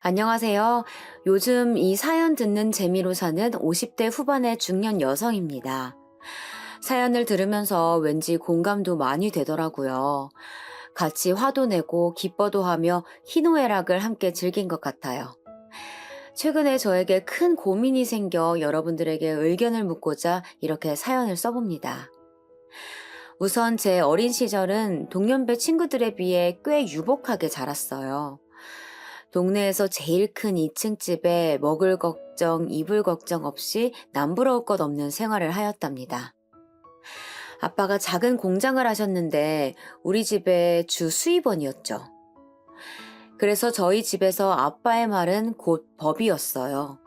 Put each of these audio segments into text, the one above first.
안녕하세요. 요즘 이 사연 듣는 재미로 사는 50대 후반의 중년 여성입니다. 사연을 들으면서 왠지 공감도 많이 되더라고요. 같이 화도 내고 기뻐도 하며 희노애락을 함께 즐긴 것 같아요. 최근에 저에게 큰 고민이 생겨 여러분들에게 의견을 묻고자 이렇게 사연을 써봅니다. 우선 제 어린 시절은 동년배 친구들에 비해 꽤 유복하게 자랐어요. 동네에서 제일 큰 2층 집에 먹을 걱정, 입을 걱정 없이 남부러울 것 없는 생활을 하였답니다. 아빠가 작은 공장을 하셨는데 우리 집의 주 수입원이었죠. 그래서 저희 집에서 아빠의 말은 곧 법이었어요.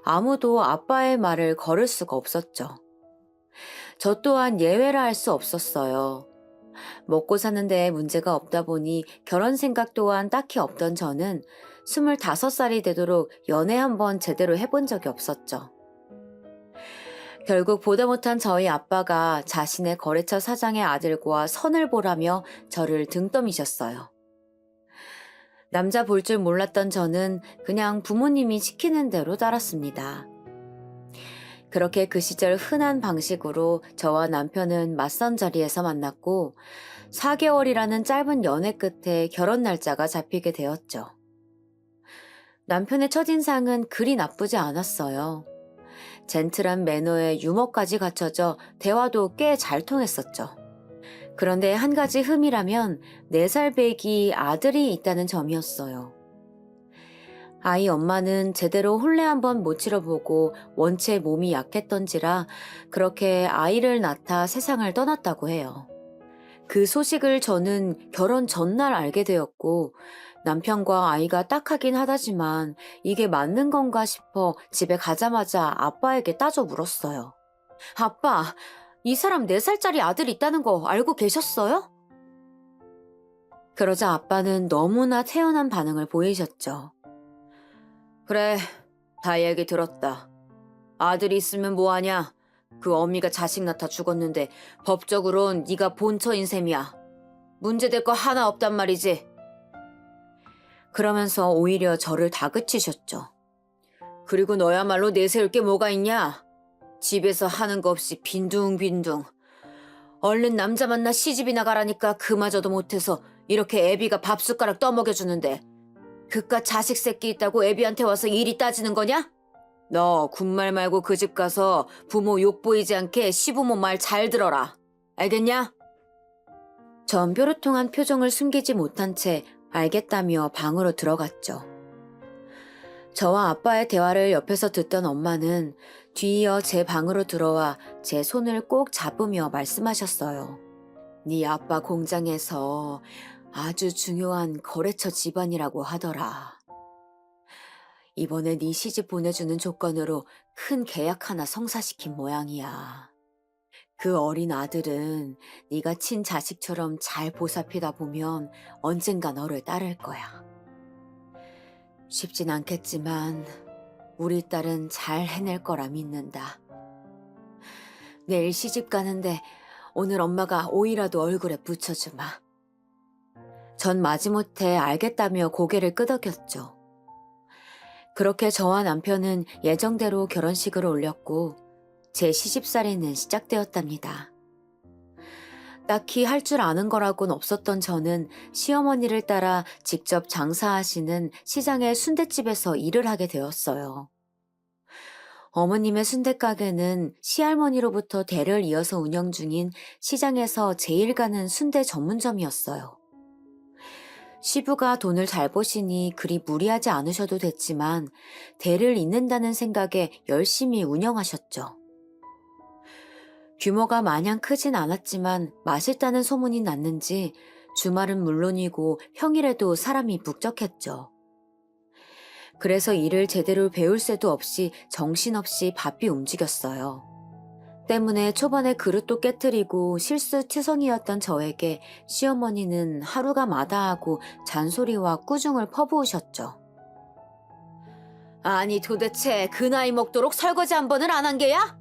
아무도 아빠의 말을 걸을 수가 없었죠. 저 또한 예외라 할 수 없었어요. 먹고 사는데 문제가 없다 보니 결혼 생각 또한 딱히 없던 저는 25살이 되도록 연애 한번 제대로 해본 적이 없었죠. 결국 보다 못한 저희 아빠가 자신의 거래처 사장의 아들과 선을 보라며 저를 등 떠미셨어요. 남자 볼 줄 몰랐던 저는 그냥 부모님이 시키는 대로 따랐습니다. 그렇게 그 시절 흔한 방식으로 저와 남편은 맞선 자리에서 만났고 4개월이라는 짧은 연애 끝에 결혼 날짜가 잡히게 되었죠. 남편의 첫인상은 그리 나쁘지 않았어요. 젠틀한 매너에 유머까지 갖춰져 대화도 꽤 잘 통했었죠. 그런데 한 가지 흠이라면 4살 배기 아들이 있다는 점이었어요. 아이 엄마는 제대로 혼례 한번 못 치러보고 원체 몸이 약했던지라 그렇게 아이를 낳다 세상을 떠났다고 해요. 그 소식을 저는 결혼 전날 알게 되었고 남편과 아이가 딱하긴 하다지만 이게 맞는 건가 싶어 집에 가자마자 아빠에게 따져 물었어요. 아빠, 이 사람 4살짜리 아들 있다는 거 알고 계셨어요? 그러자 아빠는 너무나 태연한 반응을 보이셨죠. 그래, 다 얘기 들었다. 아들이 있으면 뭐하냐? 그 어미가 자식 낳다 죽었는데 법적으론 네가 본처인 셈이야. 문제될 거 하나 없단 말이지. 그러면서 오히려 저를 다그치셨죠. 그리고 너야말로 내세울 게 뭐가 있냐? 집에서 하는 거 없이 빈둥빈둥. 얼른 남자 만나 시집이나 가라니까 그마저도 못해서 이렇게 애비가 밥숟가락 떠먹여주는데 그깟 자식 새끼 있다고 애비한테 와서 일이 따지는 거냐? 너 군말 말고 그 집 가서 부모 욕 보이지 않게 시부모 말 잘 들어라. 알겠냐? 전 뾰루통한 표정을 숨기지 못한 채 알겠다며 방으로 들어갔죠. 저와 아빠의 대화를 옆에서 듣던 엄마는 뒤이어 제 방으로 들어와 제 손을 꼭 잡으며 말씀하셨어요. 네 아빠 공장에서 아주 중요한 거래처 집안이라고 하더라. 이번에 네 시집 보내주는 조건으로 큰 계약 하나 성사시킨 모양이야. 그 어린 아들은 네가 친자식처럼 잘 보살피다 보면 언젠가 너를 따를 거야. 쉽진 않겠지만 우리 딸은 잘 해낼 거라 믿는다. 내일 시집 가는데 오늘 엄마가 오이라도 얼굴에 붙여주마. 전 마지못해 알겠다며 고개를 끄덕였죠. 그렇게 저와 남편은 예정대로 결혼식을 올렸고 제 시집살이는 시작되었답니다. 딱히 할 줄 아는 거라곤 없었던 저는 시어머니를 따라 직접 장사하시는 시장의 순댓집에서 일을 하게 되었어요. 어머님의 순댓가게는 시할머니로부터 대를 이어서 운영 중인 시장에서 제일 가는 순대 전문점이었어요. 시부가 돈을 잘 버시니 그리 무리하지 않으셔도 됐지만 대를 잇는다는 생각에 열심히 운영하셨죠. 규모가 마냥 크진 않았지만 맛있다는 소문이 났는지 주말은 물론이고 평일에도 사람이 북적했죠. 그래서 일을 제대로 배울 새도 없이 정신없이 바삐 움직였어요. 때문에 초반에 그릇도 깨트리고 실수투성이었던 저에게 시어머니는 하루가 마다하고 잔소리와 꾸중을 퍼부으셨죠. 아니 도대체 그 나이 먹도록 설거지 한 번을 안 한 게야?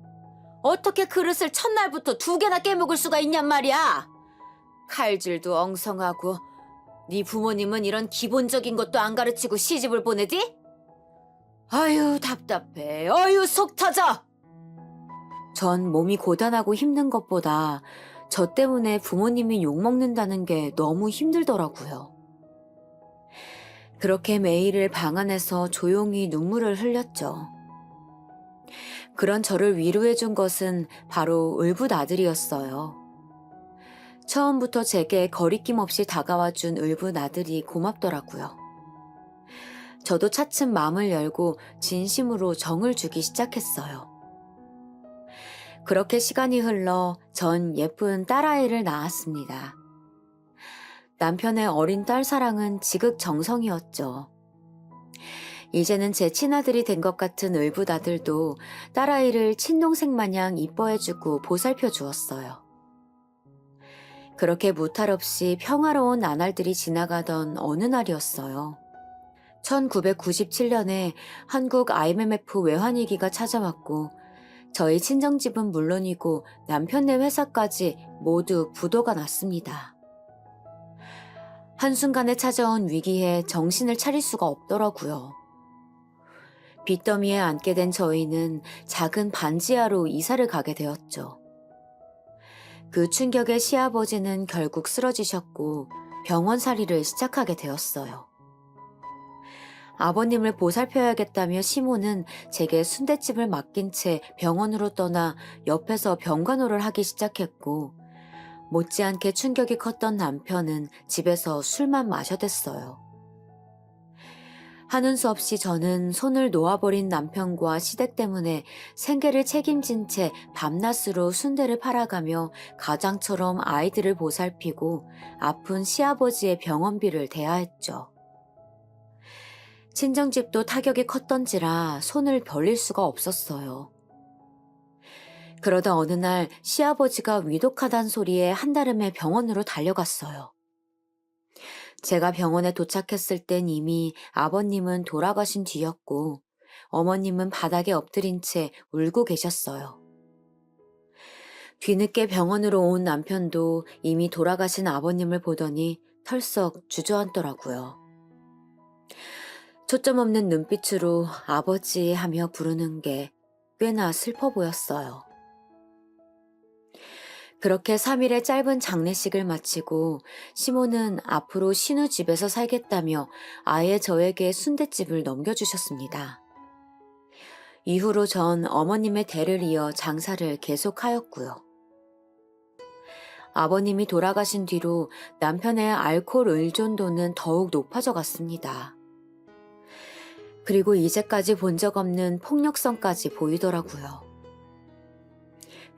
어떻게 그릇을 첫날부터 2개나 깨먹을 수가 있냔 말이야. 칼질도 엉성하고 네 부모님은 이런 기본적인 것도 안 가르치고 시집을 보내디? 아유, 답답해. 아유, 속 터져! 전 몸이 고단하고 힘든 것보다 저 때문에 부모님이 욕먹는다는 게 너무 힘들더라고요. 그렇게 매일을 방 안에서 조용히 눈물을 흘렸죠. 그런 저를 위로해준 것은 바로 을붓 아들이었어요. 처음부터 제게 거리낌 없이 다가와준 을붓 아들이 고맙더라고요. 저도 차츰 마음을 열고 진심으로 정을 주기 시작했어요. 그렇게 시간이 흘러 전 예쁜 딸아이를 낳았습니다. 남편의 어린 딸 사랑은 지극정성이었죠. 이제는 제 친아들이 된 것 같은 을붓 아들도 딸아이를 친동생 마냥 이뻐해주고 보살펴 주었어요. 그렇게 무탈 없이 평화로운 나날들이 지나가던 어느 날이었어요. 1997년에 한국 IMF 외환위기가 찾아왔고 저희 친정집은 물론이고 남편네 회사까지 모두 부도가 났습니다. 한순간에 찾아온 위기에 정신을 차릴 수가 없더라고요. 빚더미에 앉게 된 저희는 작은 반지하로 이사를 가게 되었죠. 그 충격에 시아버지는 결국 쓰러지셨고 병원살이를 시작하게 되었어요. 아버님을 보살펴야겠다며 시모는 제게 순댓집을 맡긴 채 병원으로 떠나 옆에서 병간호를 하기 시작했고 못지않게 충격이 컸던 남편은 집에서 술만 마셔댔어요. 하는 수 없이 저는 손을 놓아버린 남편과 시댁 때문에 생계를 책임진 채 밤낮으로 순대를 팔아가며 가장처럼 아이들을 보살피고 아픈 시아버지의 병원비를 대하했죠. 친정집도 타격이 컸던지라 손을 벌릴 수가 없었어요. 그러다 어느 날 시아버지가 위독하단 소리에 한달음에 병원으로 달려갔어요. 제가 병원에 도착했을 땐 이미 아버님은 돌아가신 뒤였고 어머님은 바닥에 엎드린 채 울고 계셨어요. 뒤늦게 병원으로 온 남편도 이미 돌아가신 아버님을 보더니 털썩 주저앉더라고요. 초점 없는 눈빛으로 아버지 하며 부르는 게 꽤나 슬퍼 보였어요. 그렇게 3일의 짧은 장례식을 마치고 시모는 앞으로 신우 집에서 살겠다며 아예 저에게 순댓집을 넘겨주셨습니다. 이후로 전 어머님의 대를 이어 장사를 계속하였고요. 아버님이 돌아가신 뒤로 남편의 알코올 의존도는 더욱 높아져 갔습니다. 그리고 이제까지 본 적 없는 폭력성까지 보이더라고요.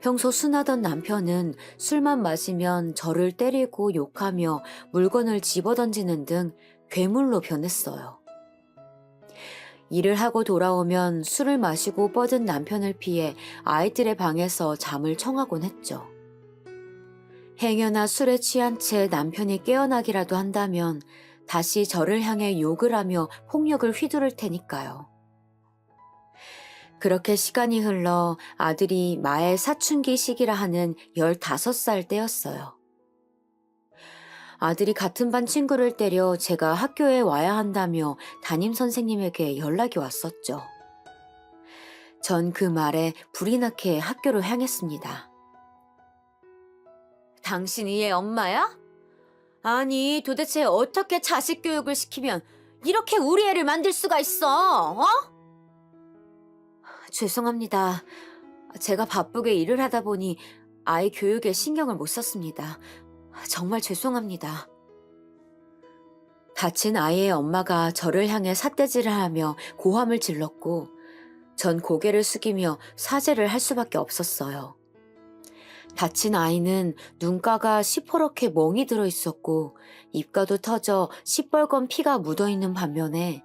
평소 순하던 남편은 술만 마시면 저를 때리고 욕하며 물건을 집어던지는 등 괴물로 변했어요. 일을 하고 돌아오면 술을 마시고 뻗은 남편을 피해 아이들의 방에서 잠을 청하곤 했죠. 행여나 술에 취한 채 남편이 깨어나기라도 한다면 다시 저를 향해 욕을 하며 폭력을 휘두를 테니까요. 그렇게 시간이 흘러 아들이 마의 사춘기 시기라 하는 15살 때였어요. 아들이 같은 반 친구를 때려 제가 학교에 와야 한다며 담임선생님에게 연락이 왔었죠. 전 그 말에 불이 나게 학교로 향했습니다. 당신이 얘 엄마야? 아니, 도대체 어떻게 자식 교육을 시키면 이렇게 우리 애를 만들 수가 있어, 어? 죄송합니다. 제가 바쁘게 일을 하다 보니 아이 교육에 신경을 못 썼습니다. 정말 죄송합니다. 다친 아이의 엄마가 저를 향해 삿대질을 하며 고함을 질렀고 전 고개를 숙이며 사죄를 할 수밖에 없었어요. 다친 아이는 눈가가 시퍼렇게 멍이 들어 있었고 입가도 터져 시뻘건 피가 묻어있는 반면에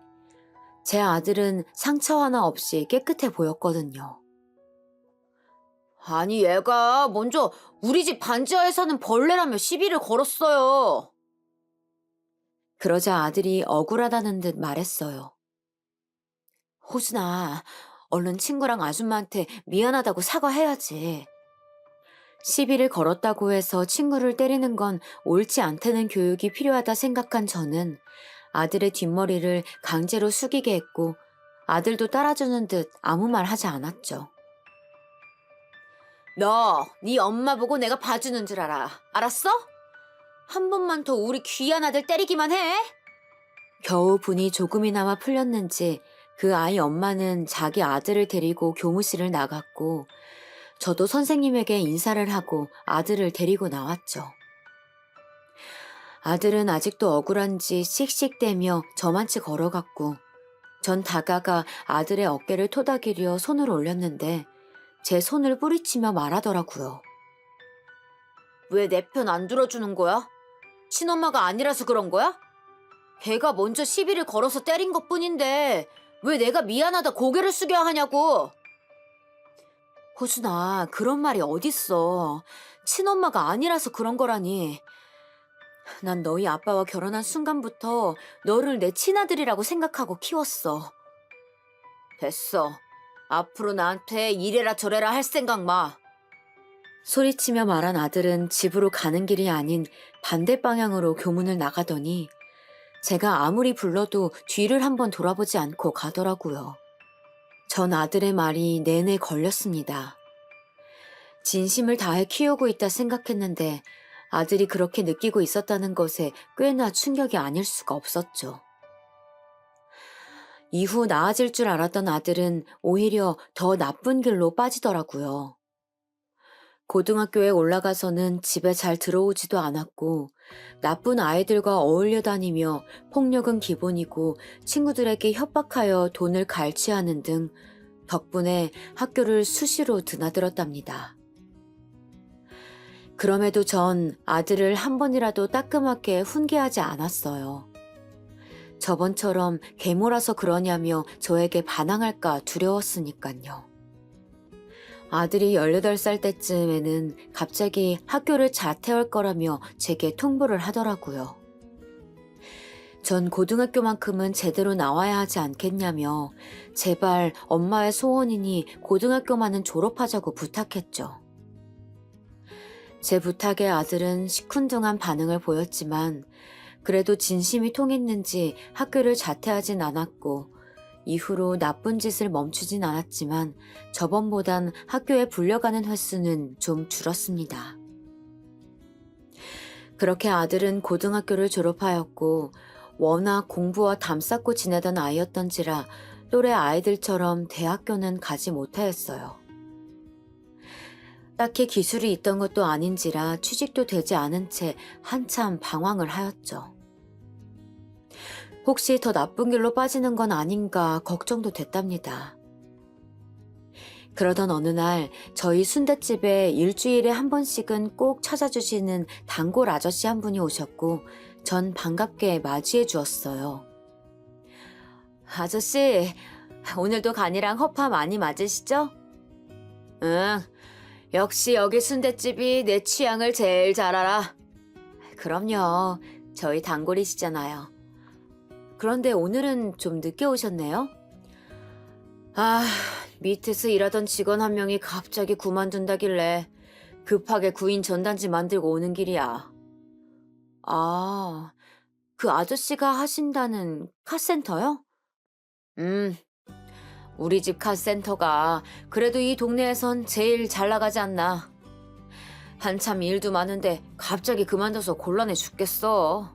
제 아들은 상처 하나 없이 깨끗해 보였거든요. 아니, 얘가 먼저 우리 집 반지하에 사는 벌레라며 시비를 걸었어요. 그러자 아들이 억울하다는 듯 말했어요. 호준아, 얼른 친구랑 아줌마한테 미안하다고 사과해야지. 시비를 걸었다고 해서 친구를 때리는 건 옳지 않다는 교육이 필요하다 생각한 저는 아들의 뒷머리를 강제로 숙이게 했고 아들도 따라주는 듯 아무 말 하지 않았죠. 너, 네 엄마 보고 내가 봐주는 줄 알아. 알았어? 한 번만 더 우리 귀한 아들 때리기만 해. 겨우 분이 조금이나마 풀렸는지 그 아이 엄마는 자기 아들을 데리고 교무실을 나갔고 저도 선생님에게 인사를 하고 아들을 데리고 나왔죠. 아들은 아직도 억울한지 씩씩대며 저만치 걸어갔고 전 다가가 아들의 어깨를 토닥이려 손을 올렸는데 제 손을 뿌리치며 말하더라고요. 왜 내 편 안 들어주는 거야? 친엄마가 아니라서 그런 거야? 걔가 먼저 시비를 걸어서 때린 것뿐인데 왜 내가 미안하다 고개를 숙여야 하냐고. 호준아, 그런 말이 어딨어. 친엄마가 아니라서 그런 거라니. 난 너희 아빠와 결혼한 순간부터 너를 내 친아들이라고 생각하고 키웠어. 됐어. 앞으로 나한테 이래라 저래라 할 생각 마. 소리치며 말한 아들은 집으로 가는 길이 아닌 반대 방향으로 교문을 나가더니 제가 아무리 불러도 뒤를 한번 돌아보지 않고 가더라고요. 전 아들의 말이 내내 걸렸습니다. 진심을 다해 키우고 있다 생각했는데 아들이 그렇게 느끼고 있었다는 것에 꽤나 충격이 아닐 수가 없었죠. 이후 나아질 줄 알았던 아들은 오히려 더 나쁜 길로 빠지더라고요. 고등학교에 올라가서는 집에 잘 들어오지도 않았고 나쁜 아이들과 어울려 다니며 폭력은 기본이고 친구들에게 협박하여 돈을 갈취하는 등 덕분에 학교를 수시로 드나들었답니다. 그럼에도 전 아들을 한 번이라도 따끔하게 훈계하지 않았어요. 저번처럼 계모라서 그러냐며 저에게 반항할까 두려웠으니까요. 아들이 18살 때쯤에는 갑자기 학교를 자퇴할 거라며 제게 통보를 하더라고요. 전 고등학교만큼은 제대로 나와야 하지 않겠냐며 제발 엄마의 소원이니 고등학교만은 졸업하자고 부탁했죠. 제 부탁에 아들은 시큰둥한 반응을 보였지만 그래도 진심이 통했는지 학교를 자퇴하진 않았고 이후로 나쁜 짓을 멈추진 않았지만 저번보단 학교에 불려가는 횟수는 좀 줄었습니다. 그렇게 아들은 고등학교를 졸업하였고 워낙 공부와 담쌓고 지내던 아이였던지라 또래 아이들처럼 대학교는 가지 못하였어요. 딱히 기술이 있던 것도 아닌지라 취직도 되지 않은 채 한참 방황을 하였죠. 혹시 더 나쁜 길로 빠지는 건 아닌가 걱정도 됐답니다. 그러던 어느 날 저희 순댓집에 일주일에 한 번씩은 꼭 찾아주시는 단골 아저씨 한 분이 오셨고 전 반갑게 맞이해 주었어요. 아저씨, 오늘도 간이랑 허파 많이 맞으시죠? 응, 역시 여기 순댓집이 내 취향을 제일 잘 알아. 그럼요, 저희 단골이시잖아요. 그런데 오늘은 좀 늦게 오셨네요? 아, 밑에서 일하던 직원 한 명이 갑자기 그만둔다길래 급하게 구인 전단지 만들고 오는 길이야. 아, 그 아저씨가 하신다는 카센터요? 우리 집 카센터가 그래도 이 동네에선 제일 잘 나가지 않나. 한참 일도 많은데 갑자기 그만둬서 곤란해 죽겠어.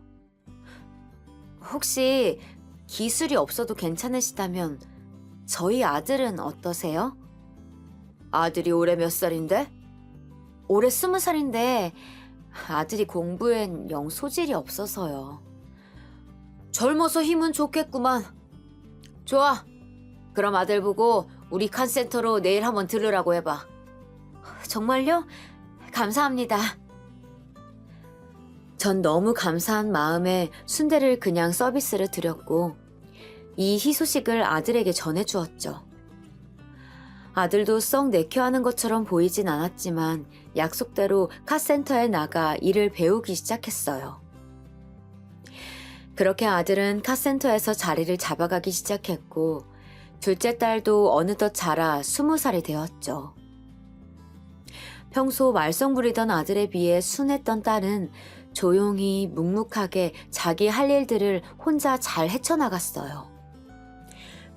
혹시 기술이 없어도 괜찮으시다면 저희 아들은 어떠세요? 아들이 올해 몇 살인데? 올해 20살인데 아들이 공부엔 영 소질이 없어서요. 젊어서 힘은 좋겠구만. 좋아. 그럼 아들 보고 우리 칸센터로 내일 한번 들으라고 해봐. 정말요? 감사합니다. 전 너무 감사한 마음에 순대를 그냥 서비스를 드렸고 이 희소식을 아들에게 전해주었죠. 아들도 썩 내켜하는 것처럼 보이진 않았지만 약속대로 카센터에 나가 일을 배우기 시작했어요. 그렇게 아들은 카센터에서 자리를 잡아가기 시작했고 둘째 딸도 어느덧 자라 20살이 되었죠. 평소 말썽 부리던 아들에 비해 순했던 딸은 조용히 묵묵하게 자기 할 일들을 혼자 잘 헤쳐나갔어요.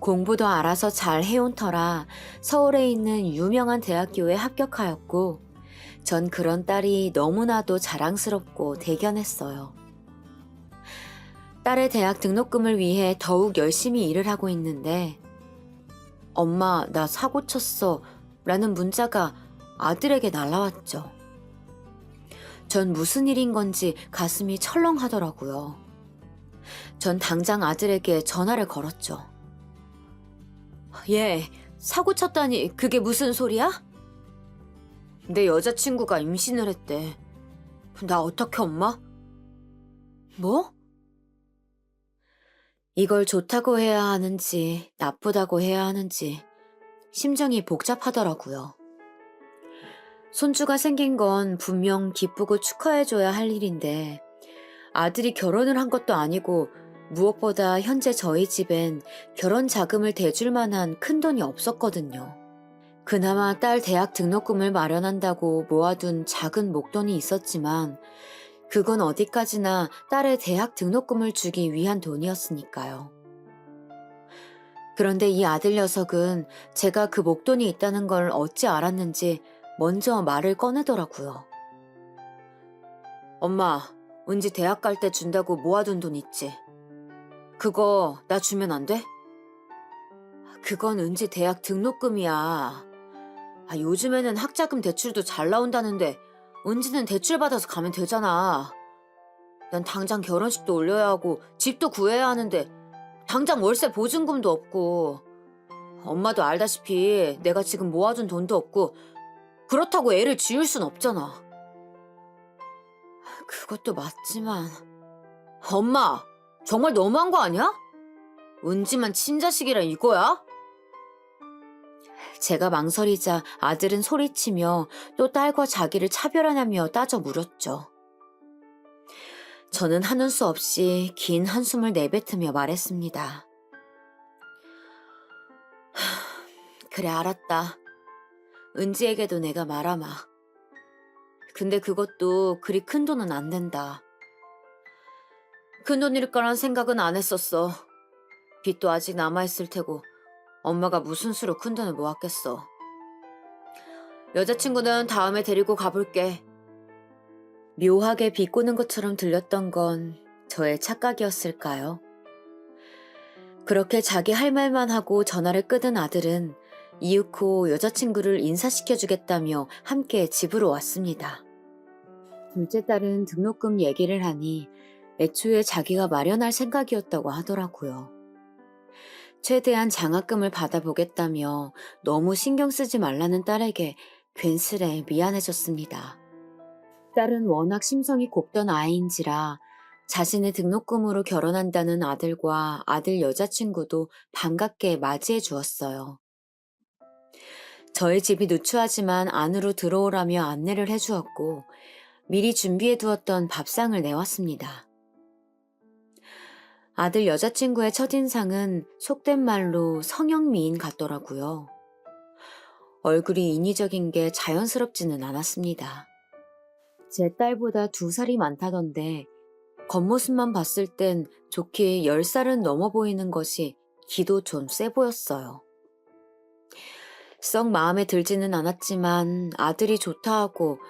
공부도 알아서 잘 해온 터라 서울에 있는 유명한 대학교에 합격하였고, 전 그런 딸이 너무나도 자랑스럽고 대견했어요. 딸의 대학 등록금을 위해 더욱 열심히 일을 하고 있는데, 엄마, 나 사고 쳤어 라는 문자가 아들에게 날라왔죠. 전 무슨 일인 건지 가슴이 철렁하더라고요. 전 당장 아들에게 전화를 걸었죠. 얘, 사고 쳤다니 그게 무슨 소리야? 내 여자친구가 임신을 했대. 나 어떡해, 엄마? 뭐? 이걸 좋다고 해야 하는지 나쁘다고 해야 하는지 심정이 복잡하더라고요. 손주가 생긴 건 분명 기쁘고 축하해줘야 할 일인데, 아들이 결혼을 한 것도 아니고 무엇보다 현재 저희 집엔 결혼 자금을 대줄 만한 큰돈이 없었거든요. 그나마 딸 대학 등록금을 마련한다고 모아둔 작은 목돈이 있었지만, 그건 어디까지나 딸의 대학 등록금을 주기 위한 돈이었으니까요. 그런데 이 아들 녀석은 제가 그 목돈이 있다는 걸 어찌 알았는지 먼저 말을 꺼내더라고요. 엄마, 은지 대학 갈 때 준다고 모아둔 돈 있지? 그거 나 주면 안 돼? 그건 은지 대학 등록금이야. 요즘에는 학자금 대출도 잘 나온다는데 은지는 대출 받아서 가면 되잖아. 난 당장 결혼식도 올려야 하고 집도 구해야 하는데 당장 월세 보증금도 없고, 엄마도 알다시피 내가 지금 모아둔 돈도 없고 그렇다고 애를 지울 순 없잖아. 그것도 맞지만, 엄마, 정말 너무한 거 아니야? 은지만 친자식이라 이거야? 제가 망설이자 아들은 소리치며 또 딸과 자기를 차별하냐며 따져 물었죠. 저는 하는 수 없이 긴 한숨을 내뱉으며 말했습니다. 그래, 알았다. 은지에게도 내가 말하마. 근데 그것도 그리 큰 돈은 안 된다. 큰 돈일 거란 생각은 안 했었어. 빚도 아직 남아있을 테고 엄마가 무슨 수로 큰 돈을 모았겠어. 여자친구는 다음에 데리고 가볼게. 묘하게 비꼬는 것처럼 들렸던 건 저의 착각이었을까요? 그렇게 자기 할 말만 하고 전화를 끊은 아들은 이윽고 여자친구를 인사시켜주겠다며 함께 집으로 왔습니다. 둘째 딸은 등록금 얘기를 하니 애초에 자기가 마련할 생각이었다고 하더라고요. 최대한 장학금을 받아보겠다며 너무 신경 쓰지 말라는 딸에게 괜스레 미안해졌습니다. 딸은 워낙 심성이 곱던 아이인지라 자신의 등록금으로 결혼한다는 아들과 아들 여자친구도 반갑게 맞이해 주었어요. 저희 집이 누추하지만 안으로 들어오라며 안내를 해주었고, 미리 준비해 두었던 밥상을 내왔습니다. 아들 여자친구의 첫인상은 속된 말로 성형미인 같더라고요. 얼굴이 인위적인 게 자연스럽지는 않았습니다. 제 딸보다 2살이 많다던데 겉모습만 봤을 땐 좋게 10살은 넘어 보이는 것이 기도 좀 세 보였어요. 썩 마음에 들지는 않았지만 아들이 좋다 하고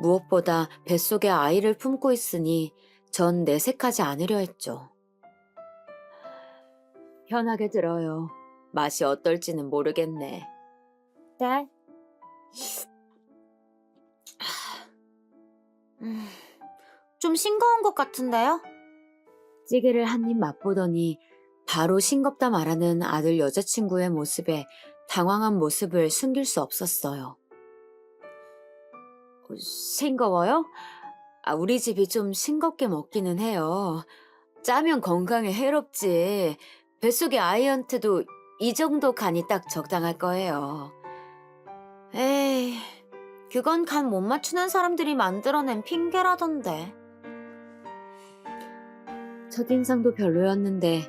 무엇보다 뱃속에 아이를 품고 있으니 전 내색하지 않으려 했죠. 편하게 들어요. 맛이 어떨지는 모르겠네. 딸? 좀 싱거운 것 같은데요? 찌개를 한 입 맛보더니 바로 싱겁다 말하는 아들 여자친구의 모습에 당황한 모습을 숨길 수 없었어요. 싱거워요? 우리 집이 좀 싱겁게 먹기는 해요. 짜면 건강에 해롭지. 뱃속의 아이한테도 이 정도 간이 딱 적당할 거예요. 에이, 그건 간 못 맞추는 사람들이 만들어낸 핑계라던데. 첫인상도 별로였는데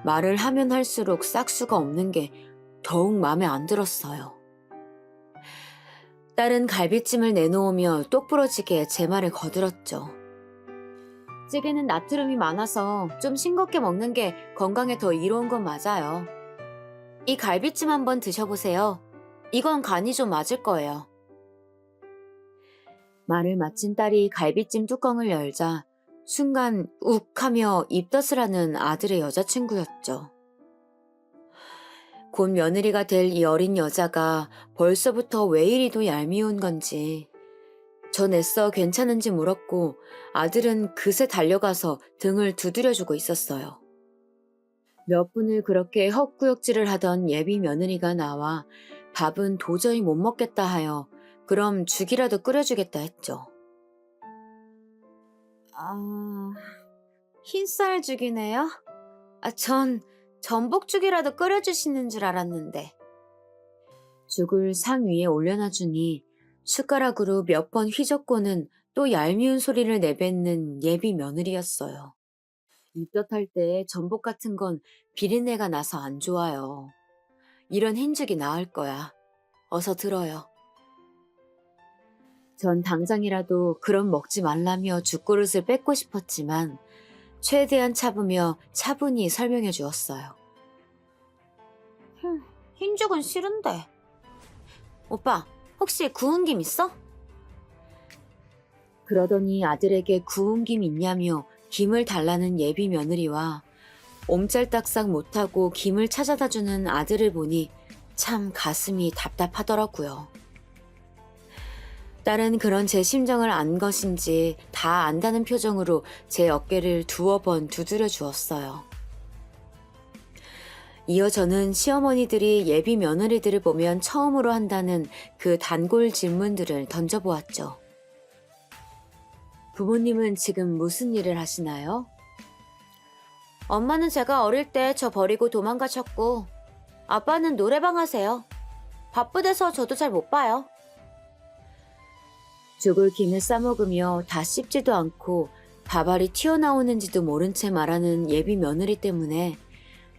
말을 하면 할수록 싹수가 없는 게 더욱 마음에 안 들었어요. 딸은 갈비찜을 내놓으며 똑부러지게 제 말을 거들었죠. 찌개는 나트륨이 많아서 좀 싱겁게 먹는 게 건강에 더 이로운 건 맞아요. 이 갈비찜 한번 드셔보세요. 이건 간이 좀 맞을 거예요. 말을 마친 딸이 갈비찜 뚜껑을 열자 순간 욱 하며 입덧을 하는 아들의 여자친구였죠. 곧 며느리가 될 이 어린 여자가 벌써부터 왜 이리도 얄미운 건지 전 애써 괜찮은지 물었고 아들은 그새 달려가서 등을 두드려주고 있었어요. 몇 분을 그렇게 헛구역질을 하던 예비 며느리가 나와 밥은 도저히 못 먹겠다 하여 그럼 죽이라도 끓여주겠다 했죠. 흰쌀죽이네요? 전 전복죽이라도 끓여주시는 줄 알았는데. 죽을 상 위에 올려놔주니 숟가락으로 몇 번 휘젓고는 또 얄미운 소리를 내뱉는 예비 며느리였어요. 입덧할 때 전복 같은 건 비린내가 나서 안 좋아요. 이런 흰죽이 나을 거야. 어서 들어요. 전 당장이라도 그럼 먹지 말라며 죽그릇을 뺏고 싶었지만 최대한 참으며 차분히 설명해 주었어요. 흰죽은 싫은데. 오빠, 혹시 구운 김 있어? 그러더니 아들에게 구운 김 있냐며 김을 달라는 예비 며느리와 옴짤딱싹 못하고 김을 찾아다 주는 아들을 보니 참 가슴이 답답하더라고요. 딸은 그런 제 심정을 안 것인지 다 안다는 표정으로 제 어깨를 두어 번 두드려 주었어요. 이어 저는 시어머니들이 예비 며느리들을 보면 처음으로 한다는 그 단골 질문들을 던져보았죠. 부모님은 지금 무슨 일을 하시나요? 엄마는 제가 어릴 때 저 버리고 도망가셨고 아빠는 노래방 하세요. 바쁘대서 저도 잘 못 봐요. 죽을 김을 싸먹으며 다 씹지도 않고 밥알이 튀어나오는지도 모른 채 말하는 예비 며느리 때문에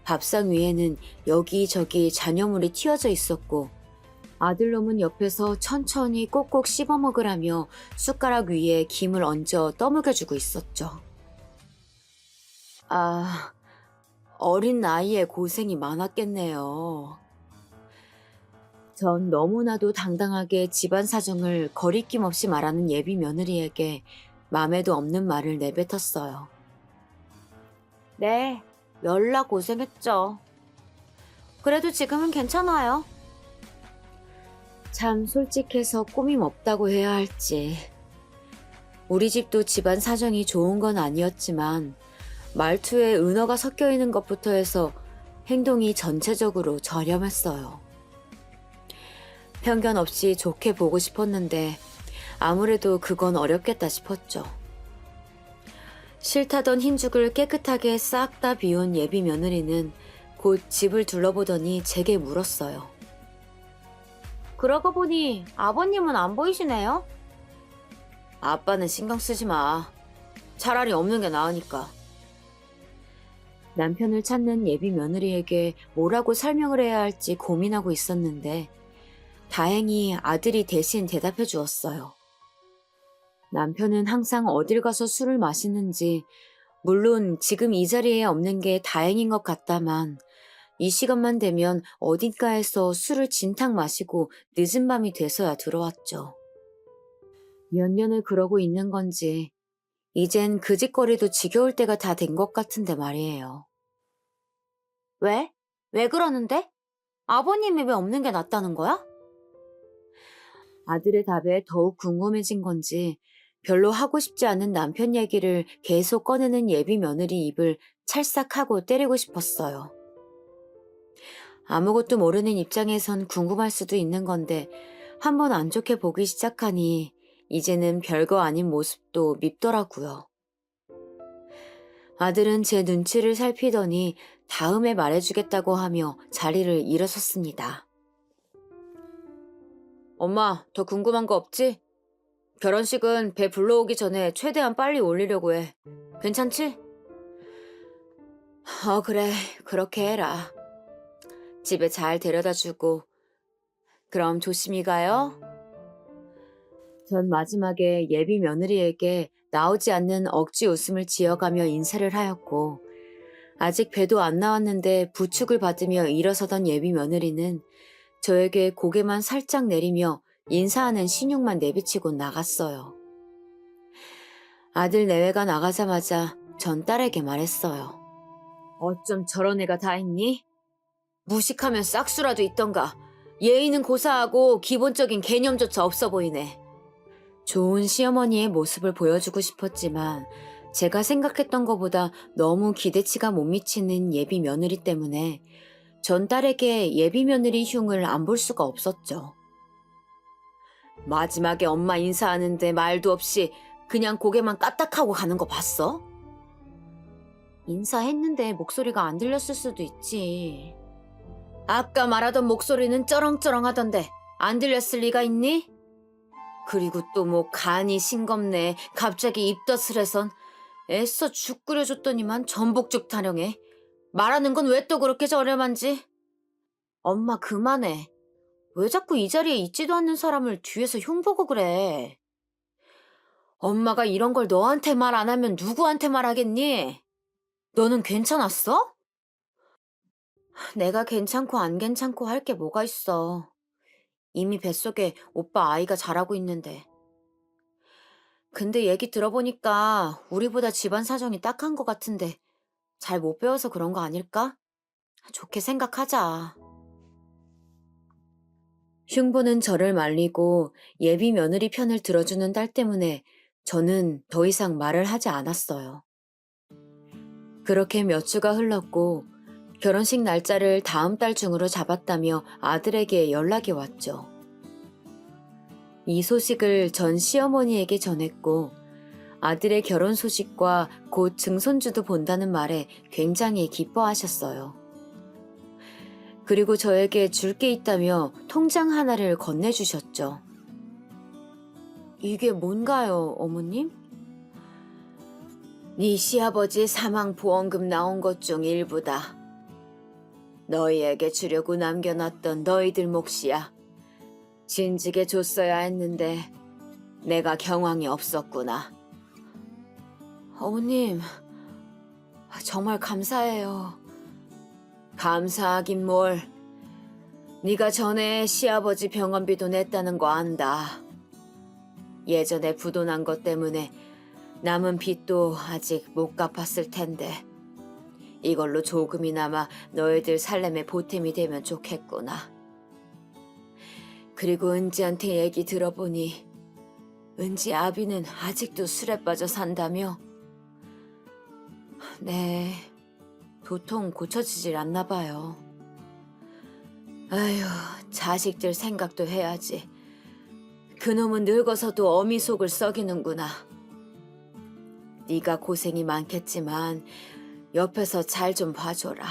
밥상 위에는 여기저기 잔여물이 튀어져 있었고 아들놈은 옆에서 천천히 꼭꼭 씹어 먹으라며 숟가락 위에 김을 얹어 떠먹여주고 있었죠. 어린 나이에 고생이 많았겠네요. 전 너무나도 당당하게 집안 사정을 거리낌 없이 말하는 예비 며느리에게 맘에도 없는 말을 내뱉었어요. 네, 열나 고생했죠. 그래도 지금은 괜찮아요. 참 솔직해서 꾸밈 없다고 해야 할지. 우리 집도 집안 사정이 좋은 건 아니었지만 말투에 은어가 섞여 있는 것부터 해서 행동이 전체적으로 저렴했어요. 편견 없이 좋게 보고 싶었는데 아무래도 그건 어렵겠다 싶었죠. 싫다던 흰죽을 깨끗하게 싹 다 비운 예비 며느리는 곧 집을 둘러보더니 제게 물었어요. 그러고 보니 아버님은 안 보이시네요? 아빠는 신경 쓰지 마. 차라리 없는 게 나으니까. 남편을 찾는 예비 며느리에게 뭐라고 설명을 해야 할지 고민하고 있었는데 다행히 아들이 대신 대답해 주었어요. 남편은 항상 어딜 가서 술을 마시는지 물론 지금 이 자리에 없는 게 다행인 것 같다만 이 시간만 되면 어딘가에서 술을 진탕 마시고 늦은 밤이 돼서야 들어왔죠. 몇 년을 그러고 있는 건지 이젠 그 짓거리도 지겨울 때가 다 된 것 같은데 말이에요. 왜? 왜 그러는데? 아버님이 왜 없는 게 낫다는 거야? 아들의 답에 더욱 궁금해진 건지 별로 하고 싶지 않은 남편 얘기를 계속 꺼내는 예비 며느리 입을 찰싹하고 때리고 싶었어요. 아무것도 모르는 입장에선 궁금할 수도 있는 건데 한번 안 좋게 보기 시작하니 이제는 별거 아닌 모습도 밉더라고요. 아들은 제 눈치를 살피더니 다음에 말해주겠다고 하며 자리를 일어섰습니다. 엄마, 더 궁금한 거 없지? 결혼식은 배 불러오기 전에 최대한 빨리 올리려고 해. 괜찮지? 그래. 그렇게 해라. 집에 잘 데려다 주고. 그럼 조심히 가요. 전 마지막에 예비 며느리에게 나오지 않는 억지 웃음을 지어가며 인사를 하였고, 아직 배도 안 나왔는데 부축을 받으며 일어서던 예비 며느리는 저에게 고개만 살짝 내리며 인사하는 신용만 내비치고 나갔어요. 아들 내외가 나가자마자 전 딸에게 말했어요. 어쩜 저런 애가 다 있니? 무식하면 싹수라도 있던가. 예의는 고사하고 기본적인 개념조차 없어 보이네. 좋은 시어머니의 모습을 보여주고 싶었지만 제가 생각했던 것보다 너무 기대치가 못 미치는 예비 며느리 때문에 전 딸에게 예비 며느리 흉을 안 볼 수가 없었죠. 마지막에 엄마 인사하는데 말도 없이 그냥 고개만 까딱하고 가는 거 봤어? 인사했는데 목소리가 안 들렸을 수도 있지. 아까 말하던 목소리는 쩌렁쩌렁하던데 안 들렸을 리가 있니? 그리고 또 뭐 간이 싱겁네. 갑자기 입덧을해선 애써 죽 끓여줬더니만 전복죽 타령해. 말하는 건 왜 또 그렇게 저렴한지. 엄마 그만해. 왜 자꾸 이 자리에 있지도 않는 사람을 뒤에서 흉보고 그래. 엄마가 이런 걸 너한테 말 안 하면 누구한테 말하겠니? 너는 괜찮았어? 내가 괜찮고 안 괜찮고 할 게 뭐가 있어. 이미 뱃속에 오빠 아이가 자라고 있는데. 근데 얘기 들어보니까 우리보다 집안 사정이 딱한 것 같은데 잘 못 배워서 그런 거 아닐까? 좋게 생각하자. 흉보는 저를 말리고 예비 며느리 편을 들어주는 딸 때문에 저는 더 이상 말을 하지 않았어요. 그렇게 몇 주가 흘렀고 결혼식 날짜를 다음 달 중으로 잡았다며 아들에게 연락이 왔죠. 이 소식을 전 시어머니에게 전했고 아들의 결혼 소식과 곧 증손주도 본다는 말에 굉장히 기뻐하셨어요. 그리고 저에게 줄 게 있다며 통장 하나를 건네주셨죠. 이게 뭔가요, 어머님? 네 시아버지 사망보험금 나온 것 중 일부다. 너희에게 주려고 남겨놨던 너희들 몫이야. 진즉에 줬어야 했는데 내가 경황이 없었구나. 어머님, 정말 감사해요. 감사하긴 뭘. 네가 전에 시아버지 병원비도 냈다는 거 안다. 예전에 부도 난 것 때문에 남은 빚도 아직 못 갚았을 텐데 이걸로 조금이나마 너희들 살림에 보탬이 되면 좋겠구나. 그리고 은지한테 얘기 들어보니 은지 아비는 아직도 술에 빠져 산다며? 네, 도통 고쳐지질 않나 봐요. 아휴, 자식들 생각도 해야지. 그놈은 늙어서도 어미 속을 썩이는구나. 네가 고생이 많겠지만 옆에서 잘 좀 봐줘라.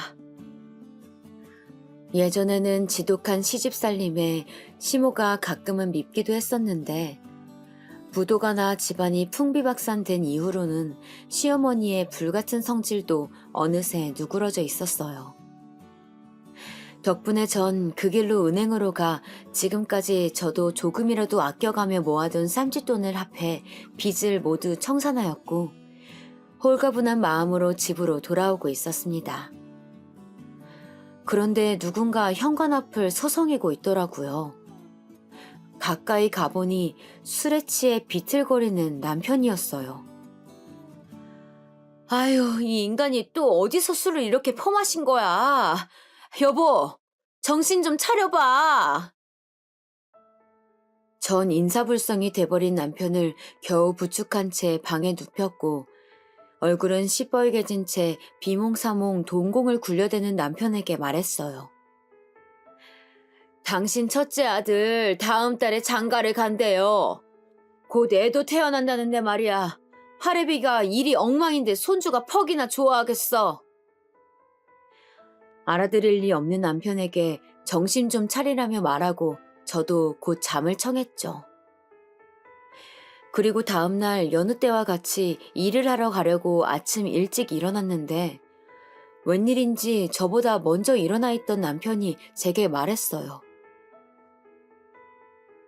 예전에는 지독한 시집살림에 시모가 가끔은 밉기도 했었는데 부도가 나 집안이 풍비박산된 이후로는 시어머니의 불같은 성질도 어느새 누그러져 있었어요. 덕분에 전 그 길로 은행으로 가 지금까지 저도 조금이라도 아껴가며 모아둔 쌈짓돈을 합해 빚을 모두 청산하였고 홀가분한 마음으로 집으로 돌아오고 있었습니다. 그런데 누군가 현관 앞을 서성이고 있더라고요. 가까이 가보니 술에 취해 비틀거리는 남편이었어요. 아유, 이 인간이 또 어디서 술을 이렇게 퍼마신 거야. 여보, 정신 좀 차려봐. 전 인사불성이 돼버린 남편을 겨우 부축한 채 방에 눕혔고 얼굴은 시뻘개진 채 비몽사몽 동공을 굴려대는 남편에게 말했어요. 당신 첫째 아들 다음 달에 장가를 간대요. 곧 애도 태어난다는데 말이야. 할애비가 일이 엉망인데 손주가 퍽이나 좋아하겠어. 알아들을 리 없는 남편에게 정신 좀 차리라며 말하고 저도 곧 잠을 청했죠. 그리고 다음날 여느 때와 같이 일을 하러 가려고 아침 일찍 일어났는데 웬일인지 저보다 먼저 일어나 있던 남편이 제게 말했어요.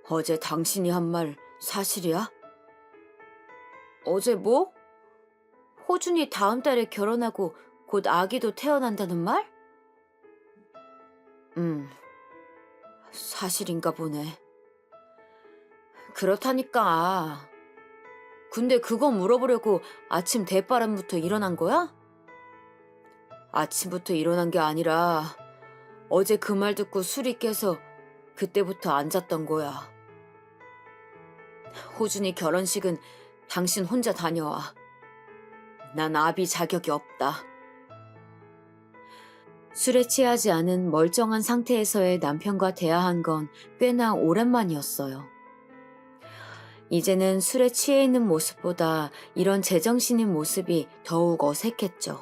어제 당신이 한 말 사실이야? 어제 뭐? 호준이 다음 달에 결혼하고 곧 아기도 태어난다는 말? 음, 사실인가 보네. 그렇다니까. 근데 그거 물어보려고 아침 대바람부터 일어난 거야? 아침부터 일어난 게 아니라 어제 그 말 듣고 술이 깨서 그때부터 안 잤던 거야. 호준이 결혼식은 당신 혼자 다녀와. 난 아비 자격이 없다. 술에 취하지 않은 멀쩡한 상태에서의 남편과 대화한 건 꽤나 오랜만이었어요. 이제는 술에 취해 있는 모습보다 이런 제정신인 모습이 더욱 어색했죠.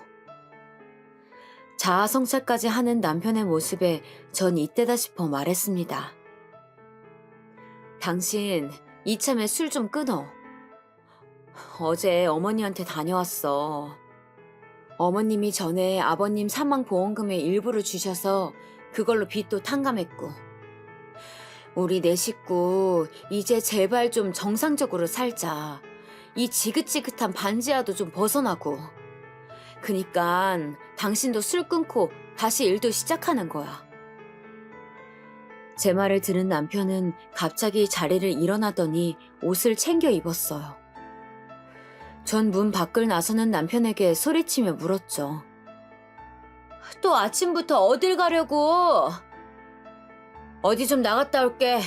자아성찰까지 하는 남편의 모습에 전 이때다 싶어 말했습니다. 당신 이참에 술 좀 끊어. 어제 어머니한테 다녀왔어. 어머님이 전에 아버님 사망보험금의 일부를 주셔서 그걸로 빚도 탕감했고. 우리 네 식구 이제 제발 좀 정상적으로 살자. 이 지긋지긋한 반지하도 좀 벗어나고. 그니깐 당신도 술 끊고 다시 일도 시작하는 거야. 제 말을 들은 남편은 갑자기 자리를 일어나더니 옷을 챙겨 입었어요. 전 문 밖을 나서는 남편에게 소리치며 물었죠. 또 아침부터 어딜 가려고? 어디 좀 나갔다 올게.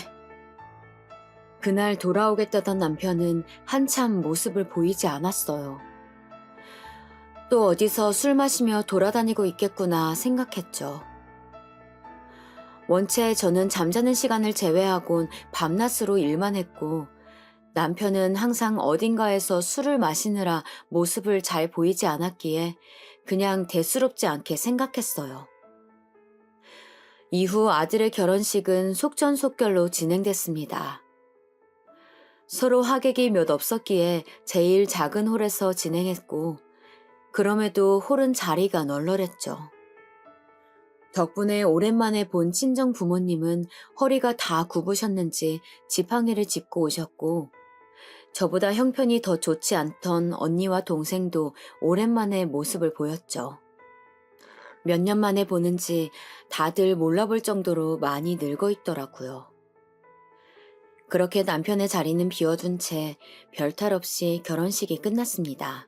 그날 돌아오겠다던 남편은 한참 모습을 보이지 않았어요. 또 어디서 술 마시며 돌아다니고 있겠구나 생각했죠. 원체 저는 잠자는 시간을 제외하곤 밤낮으로 일만 했고 남편은 항상 어딘가에서 술을 마시느라 모습을 잘 보이지 않았기에 그냥 대수롭지 않게 생각했어요. 이후 아들의 결혼식은 속전속결로 진행됐습니다. 서로 하객이 몇 없었기에 제일 작은 홀에서 진행했고 그럼에도 홀은 자리가 널널했죠. 덕분에 오랜만에 본 친정 부모님은 허리가 다 굽으셨는지 지팡이를 짚고 오셨고 저보다 형편이 더 좋지 않던 언니와 동생도 오랜만에 모습을 보였죠. 몇 년 만에 보는지 다들 몰라볼 정도로 많이 늙어 있더라고요. 그렇게 남편의 자리는 비워둔 채 별탈 없이 결혼식이 끝났습니다.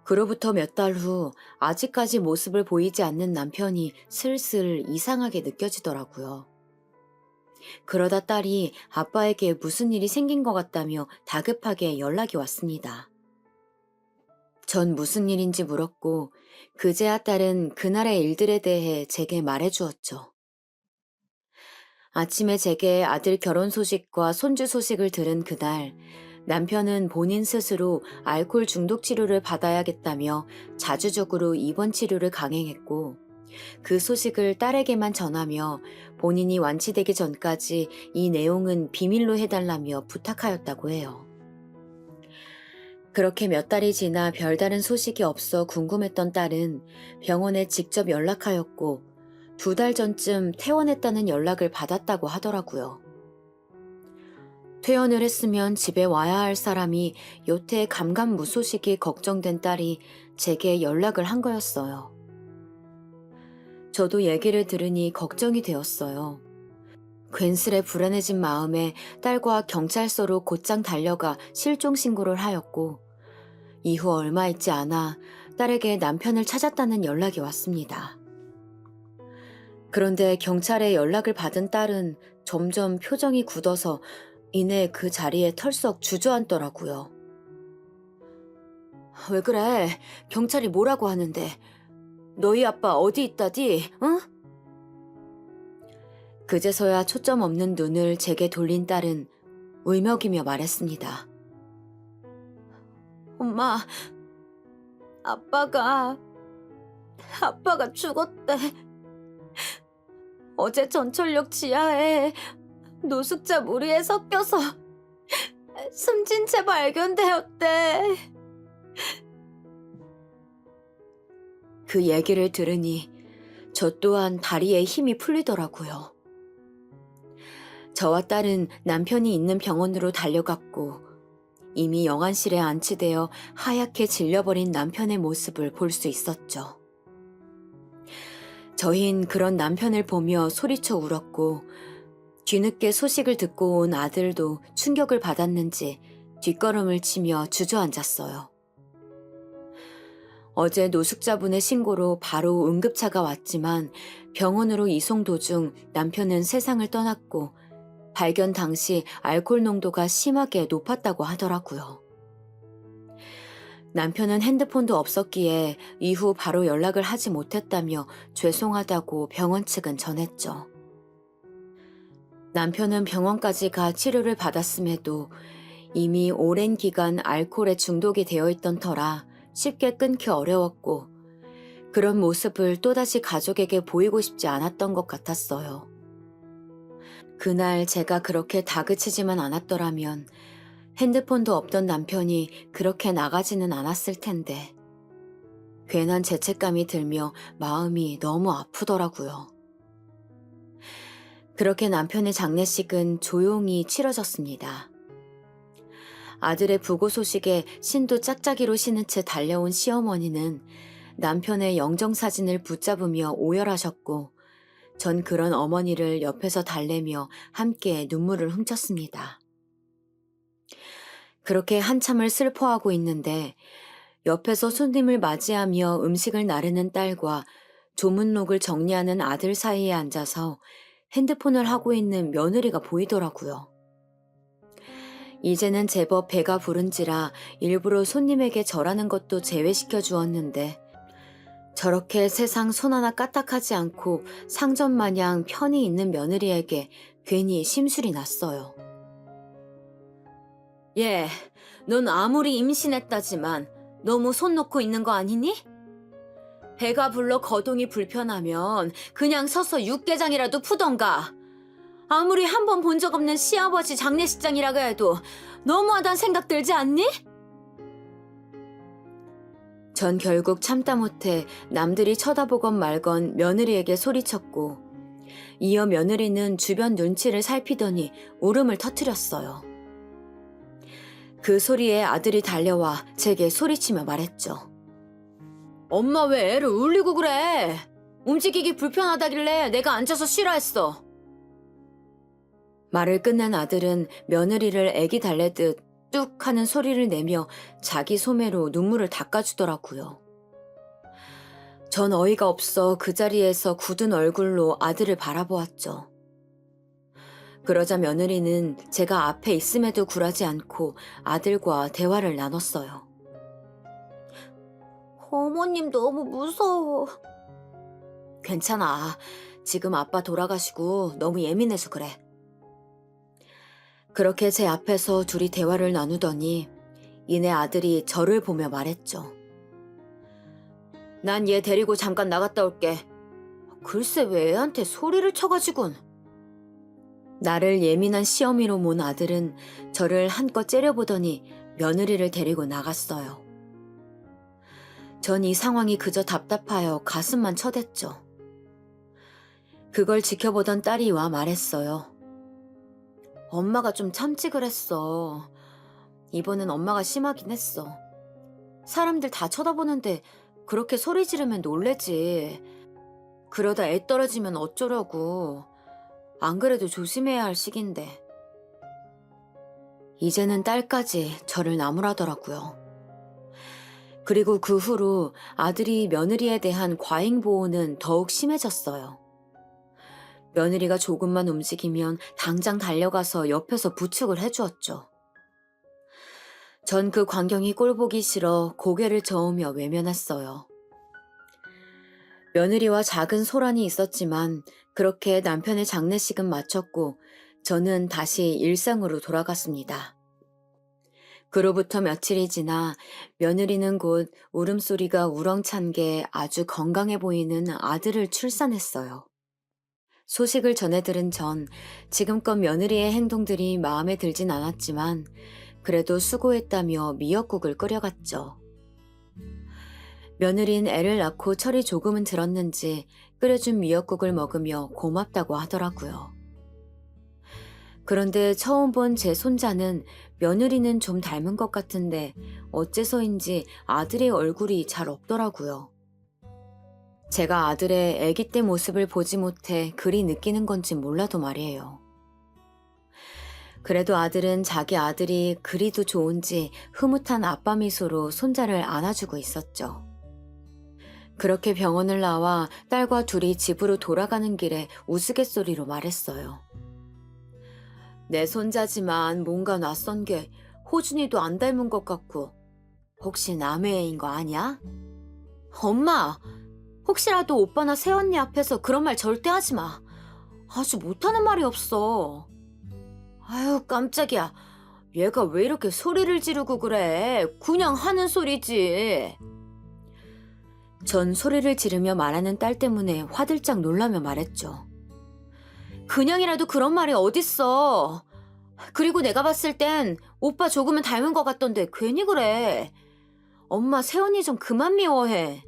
그로부터 몇 달 후 아직까지 모습을 보이지 않는 남편이 슬슬 이상하게 느껴지더라고요. 그러다 딸이 아빠에게 무슨 일이 생긴 것 같다며 다급하게 연락이 왔습니다. 전 무슨 일인지 물었고 그제야 딸은 그날의 일들에 대해 제게 말해주었죠. 아침에 제게 아들 결혼 소식과 손주 소식을 들은 그날 남편은 본인 스스로 알코올 중독 치료를 받아야겠다며 자주적으로 입원 치료를 강행했고 그 소식을 딸에게만 전하며 본인이 완치되기 전까지 이 내용은 비밀로 해달라며 부탁하였다고 해요. 그렇게 몇 달이 지나 별다른 소식이 없어 궁금했던 딸은 병원에 직접 연락하였고 2달 전쯤 퇴원했다는 연락을 받았다고 하더라고요. 퇴원을 했으면 집에 와야 할 사람이 여태 감감무소식이 걱정된 딸이 제게 연락을 한 거였어요. 저도 얘기를 들으니 걱정이 되었어요. 괜스레 불안해진 마음에 딸과 경찰서로 곧장 달려가 실종 신고를 하였고 이후 얼마 있지 않아 딸에게 남편을 찾았다는 연락이 왔습니다. 그런데 경찰에 연락을 받은 딸은 점점 표정이 굳어서 이내 그 자리에 털썩 주저앉더라고요. 왜 그래? 경찰이 뭐라고 하는데? 너희 아빠 어디 있다디? 응? 그제서야 초점 없는 눈을 제게 돌린 딸은 울먹이며 말했습니다. 엄마, 아빠가 죽었대. 어제 전철역 지하에 노숙자 무리에 섞여서 숨진 채 발견되었대. 그 얘기를 들으니 저 또한 다리에 힘이 풀리더라고요. 저와 딸은 남편이 있는 병원으로 달려갔고 이미 영안실에 안치되어 하얗게 질려버린 남편의 모습을 볼 수 있었죠. 저흰 그런 남편을 보며 소리쳐 울었고 뒤늦게 소식을 듣고 온 아들도 충격을 받았는지 뒷걸음을 치며 주저앉았어요. 어제 노숙자분의 신고로 바로 응급차가 왔지만 병원으로 이송 도중 남편은 세상을 떠났고 발견 당시 알코올 농도가 심하게 높았다고 하더라고요. 남편은 핸드폰도 없었기에 이후 바로 연락을 하지 못했다며 죄송하다고 병원 측은 전했죠. 남편은 병원까지 가 치료를 받았음에도 이미 오랜 기간 알코올에 중독이 되어 있던 터라 쉽게 끊기 어려웠고 그런 모습을 또다시 가족에게 보이고 싶지 않았던 것 같았어요. 그날 제가 그렇게 다그치지만 않았더라면 핸드폰도 없던 남편이 그렇게 나가지는 않았을 텐데 괜한 죄책감이 들며 마음이 너무 아프더라고요. 그렇게 남편의 장례식은 조용히 치러졌습니다. 아들의 부고 소식에 신도 짝짝이로 신은 채 달려온 시어머니는 남편의 영정사진을 붙잡으며 오열하셨고 전 그런 어머니를 옆에서 달래며 함께 눈물을 훔쳤습니다. 그렇게 한참을 슬퍼하고 있는데 옆에서 손님을 맞이하며 음식을 나르는 딸과 조문록을 정리하는 아들 사이에 앉아서 핸드폰을 하고 있는 며느리가 보이더라고요. 이제는 제법 배가 부른지라 일부러 손님에게 절하는 것도 제외시켜 주었는데 저렇게 세상 손 하나 까딱하지 않고 상전 마냥 편히 있는 며느리에게 괜히 심술이 났어요. 예, 넌 아무리 임신했다지만 너무 손 놓고 있는 거 아니니? 배가 불러 거동이 불편하면 그냥 서서 육개장이라도 푸던가. 아무리 한 번 본 적 없는 시아버지 장례식장이라고 해도 너무하단 생각 들지 않니? 전 결국 참다 못해 남들이 쳐다보건 말건 며느리에게 소리쳤고 이어 며느리는 주변 눈치를 살피더니 울음을 터뜨렸어요. 그 소리에 아들이 달려와 제게 소리치며 말했죠. 엄마 왜 애를 울리고 그래? 움직이기 불편하다길래 내가 앉아서 쉬라 했어. 말을 끝낸 아들은 며느리를 애기 달래듯 뚝 하는 소리를 내며 자기 소매로 눈물을 닦아주더라고요. 전 어이가 없어 그 자리에서 굳은 얼굴로 아들을 바라보았죠. 그러자 며느리는 제가 앞에 있음에도 굴하지 않고 아들과 대화를 나눴어요. 어머님 너무 무서워. 괜찮아. 지금 아빠 돌아가시고 너무 예민해서 그래. 그렇게 제 앞에서 둘이 대화를 나누더니 이내 아들이 저를 보며 말했죠. 난 얘 데리고 잠깐 나갔다 올게. 글쎄 왜 애한테 소리를 쳐가지군. 나를 예민한 시어미로 몬 아들은 저를 한껏 째려보더니 며느리를 데리고 나갔어요. 전 이 상황이 그저 답답하여 가슴만 쳐댔죠. 그걸 지켜보던 딸이 와 말했어요. 엄마가 좀 참지 그랬어. 이번엔 엄마가 심하긴 했어. 사람들 다 쳐다보는데 그렇게 소리 지르면 놀래지. 그러다 애 떨어지면 어쩌려고. 안 그래도 조심해야 할 시기인데. 이제는 딸까지 저를 나무라더라고요. 그리고 그 후로 아들이 며느리에 대한 과잉 보호는 더욱 심해졌어요. 며느리가 조금만 움직이면 당장 달려가서 옆에서 부축을 해주었죠. 전 그 광경이 꼴보기 싫어 고개를 저으며 외면했어요. 며느리와 작은 소란이 있었지만 그렇게 남편의 장례식은 마쳤고 저는 다시 일상으로 돌아갔습니다. 그로부터 며칠이 지나 며느리는 곧 울음소리가 우렁찬 게 아주 건강해 보이는 아들을 출산했어요. 소식을 전해 들은 전 지금껏 며느리의 행동들이 마음에 들진 않았지만 그래도 수고했다며 미역국을 끓여갔죠. 며느린 애를 낳고 철이 조금은 들었는지 끓여준 미역국을 먹으며 고맙다고 하더라고요. 그런데 처음 본 제 손자는 며느리는 좀 닮은 것 같은데 어째서인지 아들의 얼굴이 잘 없더라고요. 제가 아들의 아기 때 모습을 보지 못해 그리 느끼는 건지 몰라도 말이에요. 그래도 아들은 자기 아들이 그리도 좋은지 흐뭇한 아빠 미소로 손자를 안아주고 있었죠. 그렇게 병원을 나와 딸과 둘이 집으로 돌아가는 길에 우스갯소리로 말했어요. 내 손자지만 뭔가 낯선 게 호준이도 안 닮은 것 같고 혹시 남의 애인 거 아니야? 엄마! 혹시라도 오빠나 새언니 앞에서 그런 말 절대 하지 마. 아주 못하는 말이 없어. 아유, 깜짝이야. 얘가 왜 이렇게 소리를 지르고 그래? 그냥 하는 소리지. 전 소리를 지르며 말하는 딸 때문에 화들짝 놀라며 말했죠. 그냥이라도 그런 말이 어딨어. 그리고 내가 봤을 땐 오빠 조금은 닮은 것 같던데 괜히 그래. 엄마 새언니 좀 그만 미워해.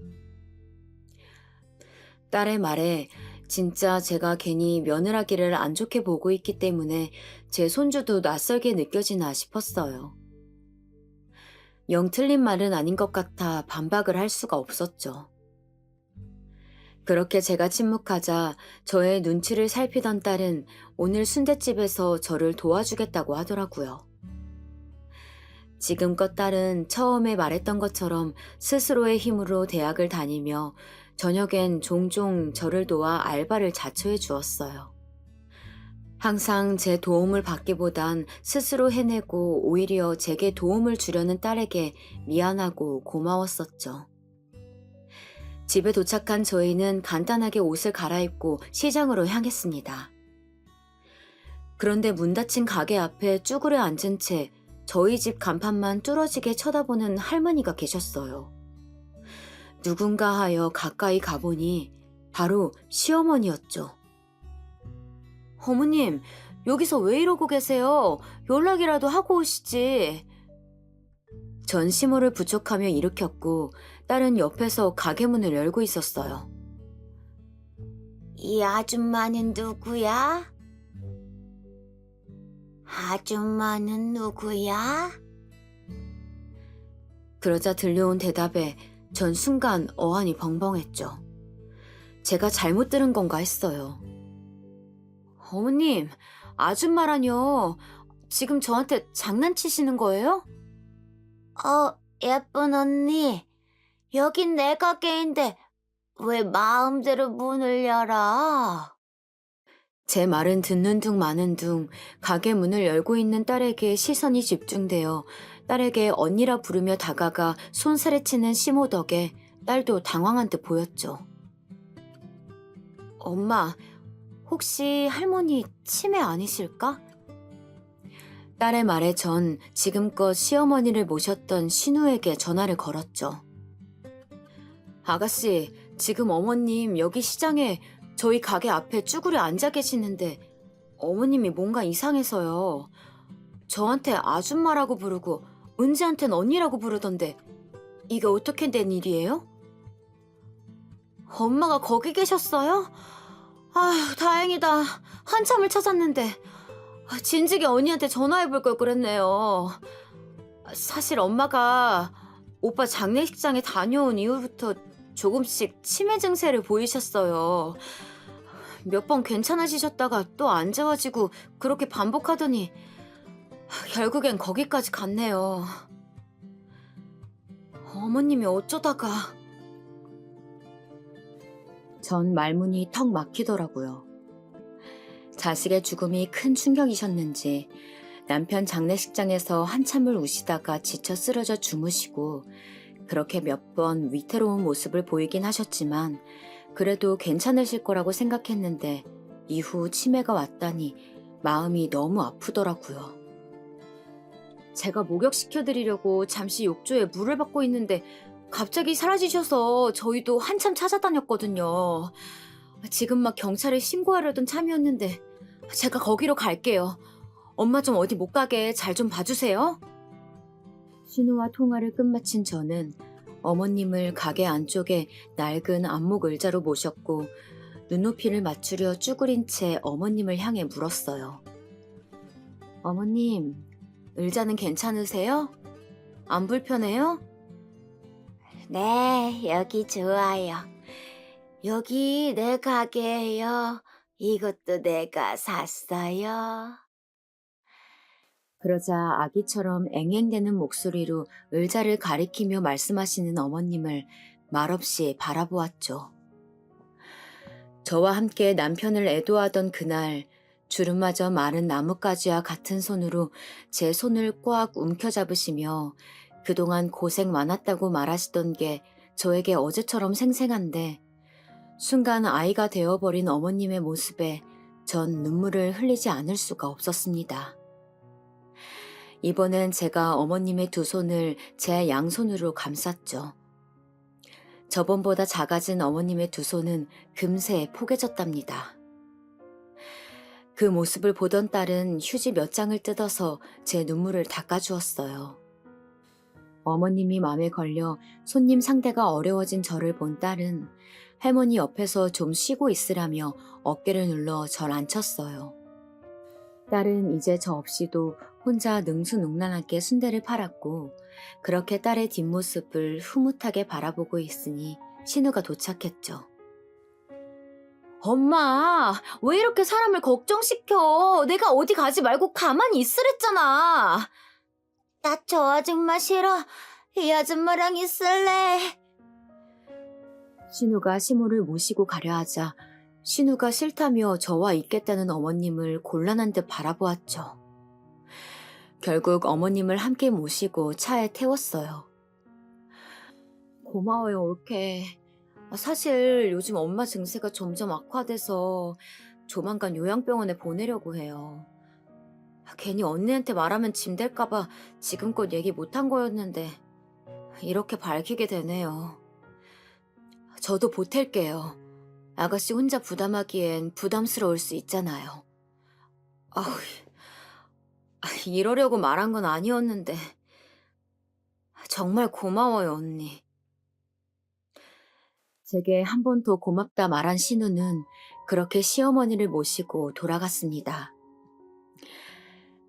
딸의 말에 진짜 제가 괜히 며느라기를 안 좋게 보고 있기 때문에 제 손주도 낯설게 느껴지나 싶었어요. 영 틀린 말은 아닌 것 같아 반박을 할 수가 없었죠. 그렇게 제가 침묵하자 저의 눈치를 살피던 딸은 오늘 순댓집에서 저를 도와주겠다고 하더라고요. 지금껏 딸은 처음에 말했던 것처럼 스스로의 힘으로 대학을 다니며 저녁엔 종종 저를 도와 알바를 자처해 주었어요. 항상 제 도움을 받기보단 스스로 해내고 오히려 제게 도움을 주려는 딸에게 미안하고 고마웠었죠. 집에 도착한 저희는 간단하게 옷을 갈아입고 시장으로 향했습니다. 그런데 문 닫힌 가게 앞에 쭈그려 앉은 채 저희 집 간판만 뚫어지게 쳐다보는 할머니가 계셨어요. 누군가 하여 가까이 가보니 바로 시어머니였죠. 어머님, 여기서 왜 이러고 계세요? 연락이라도 하고 오시지. 전 심호를 부족하며 일으켰고 딸은 옆에서 가게 문을 열고 있었어요. 이 아줌마는 누구야? 아줌마는 누구야? 그러자 들려온 대답에 전 순간 어안이 벙벙했죠. 제가 잘못 들은 건가 했어요. 어머님, 아줌마라뇨. 지금 저한테 장난치시는 거예요? 예쁜 언니. 여긴 내 가게인데 왜 마음대로 문을 열어? 제 말은 듣는 둥 마는 둥 가게 문을 열고 있는 딸에게 시선이 집중되어 딸에게 언니라 부르며 다가가 손살에 치는 시모 덕에 딸도 당황한 듯 보였죠. 엄마, 혹시 할머니 치매 아니실까? 딸의 말에 전 지금껏 시어머니를 모셨던 신우에게 전화를 걸었죠. 아가씨, 지금 어머님 여기 시장에 저희 가게 앞에 쭈그려 앉아 계시는데 어머님이 뭔가 이상해서요. 저한테 아줌마라고 부르고 은지한텐 언니라고 부르던데 이게 어떻게 된 일이에요? 엄마가 거기 계셨어요? 아휴, 다행이다. 한참을 찾았는데 진즉에 언니한테 전화해볼 걸 그랬네요. 사실 엄마가 오빠 장례식장에 다녀온 이후부터 조금씩 치매 증세를 보이셨어요. 몇 번 괜찮아지셨다가 또 안 좋아지고 그렇게 반복하더니 결국엔 거기까지 갔네요. 어머님이 어쩌다가... 전 말문이 턱 막히더라고요. 자식의 죽음이 큰 충격이셨는지 남편 장례식장에서 한참을 우시다가 지쳐 쓰러져 주무시고 그렇게 몇 번 위태로운 모습을 보이긴 하셨지만 그래도 괜찮으실 거라고 생각했는데 이후 치매가 왔다니 마음이 너무 아프더라고요. 제가 목욕시켜드리려고 잠시 욕조에 물을 받고 있는데 갑자기 사라지셔서 저희도 한참 찾아다녔거든요. 지금 막 경찰에 신고하려던 참이었는데 제가 거기로 갈게요. 엄마 좀 어디 못 가게 잘 좀 봐주세요. 신우와 통화를 끝마친 저는 어머님을 가게 안쪽에 낡은 안목 의자로 모셨고 눈높이를 맞추려 쭈그린 채 어머님을 향해 물었어요. 어머님, 의자는 괜찮으세요? 안 불편해요? 네, 여기 좋아요. 여기 내 가게예요. 이것도 내가 샀어요. 그러자 아기처럼 앵앵대는 목소리로 의자를 가리키며 말씀하시는 어머님을 말없이 바라보았죠. 저와 함께 남편을 애도하던 그날, 주름마저 마른 나뭇가지와 같은 손으로 제 손을 꽉 움켜잡으시며 그동안 고생 많았다고 말하시던 게 저에게 어제처럼 생생한데, 순간 아이가 되어버린 어머님의 모습에 전 눈물을 흘리지 않을 수가 없었습니다. 이번엔 제가 어머님의 두 손을 제 양손으로 감쌌죠. 저번보다 작아진 어머님의 두 손은 금세 포개졌답니다. 그 모습을 보던 딸은 휴지 몇 장을 뜯어서 제 눈물을 닦아주었어요. 어머님이 맘에 걸려 손님 상대가 어려워진 저를 본 딸은 할머니 옆에서 좀 쉬고 있으라며 어깨를 눌러 절 앉혔어요. 딸은 이제 저 없이도 혼자 능수능란하게 순대를 팔았고, 그렇게 딸의 뒷모습을 흐뭇하게 바라보고 있으니 신우가 도착했죠. 엄마, 왜 이렇게 사람을 걱정시켜? 내가 어디 가지 말고 가만히 있으랬잖아. 나 저 아줌마 싫어. 이 아줌마랑 있을래. 신우가 시모를 모시고 가려 하자 신우가 싫다며 저와 있겠다는 어머님을 곤란한 듯 바라보았죠. 결국 어머님을 함께 모시고 차에 태웠어요. 고마워요, 올케. 사실 요즘 엄마 증세가 점점 악화돼서 조만간 요양병원에 보내려고 해요. 괜히 언니한테 말하면 짐될까봐 지금껏 얘기 못한 거였는데 이렇게 밝히게 되네요. 저도 보탤게요. 아가씨 혼자 부담하기엔 부담스러울 수 있잖아요. 아우, 이러려고 말한 건 아니었는데 정말 고마워요, 언니. 제게 한 번 더 고맙다 말한 신우는 그렇게 시어머니를 모시고 돌아갔습니다.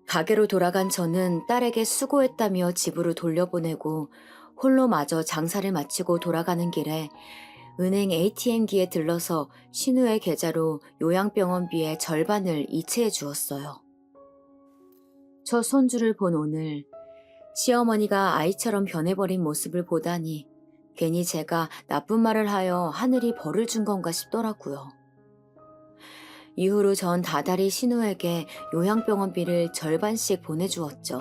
가게로 돌아간 저는 딸에게 수고했다며 집으로 돌려보내고 홀로 마저 장사를 마치고 돌아가는 길에 은행 ATM기에 들러서 신우의 계좌로 요양병원비의 절반을 이체해 주었어요. 저 손주를 본 오늘 시어머니가 아이처럼 변해버린 모습을 보다니 괜히 제가 나쁜 말을 하여 하늘이 벌을 준 건가 싶더라고요. 이후로 전 다달이 신우에게 요양병원비를 절반씩 보내주었죠.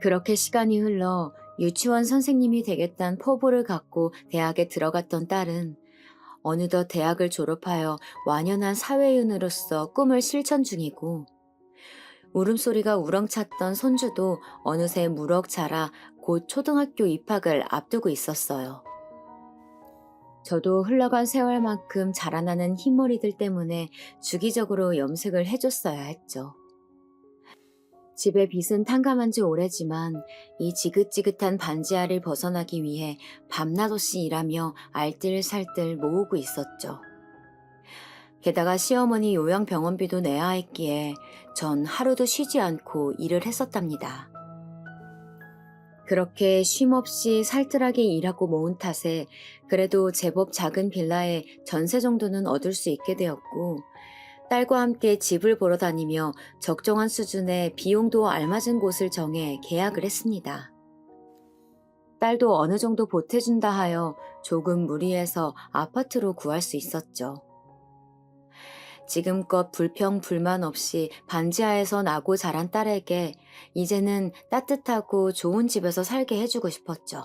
그렇게 시간이 흘러 유치원 선생님이 되겠다는 포부를 갖고 대학에 들어갔던 딸은 어느덧 대학을 졸업하여 완연한 사회인으로서 꿈을 실천 중이고, 울음소리가 우렁찼던 손주도 어느새 무럭 자라 곧 초등학교 입학을 앞두고 있었어요. 저도 흘러간 세월만큼 자라나는 흰머리들 때문에 주기적으로 염색을 해줬어야 했죠. 집에 빚은 탕감한 지 오래지만 이 지긋지긋한 반지하를 벗어나기 위해 밤낮없이 일하며 알뜰살뜰 모으고 있었죠. 게다가 시어머니 요양병원비도 내야 했기에 전 하루도 쉬지 않고 일을 했었답니다. 그렇게 쉼없이 살뜰하게 일하고 모은 탓에 그래도 제법 작은 빌라에 전세 정도는 얻을 수 있게 되었고, 딸과 함께 집을 보러 다니며 적정한 수준의 비용도 알맞은 곳을 정해 계약을 했습니다. 딸도 어느 정도 보태준다 하여 조금 무리해서 아파트로 구할 수 있었죠. 지금껏 불평 불만 없이 반지하에서 나고 자란 딸에게 이제는 따뜻하고 좋은 집에서 살게 해주고 싶었죠.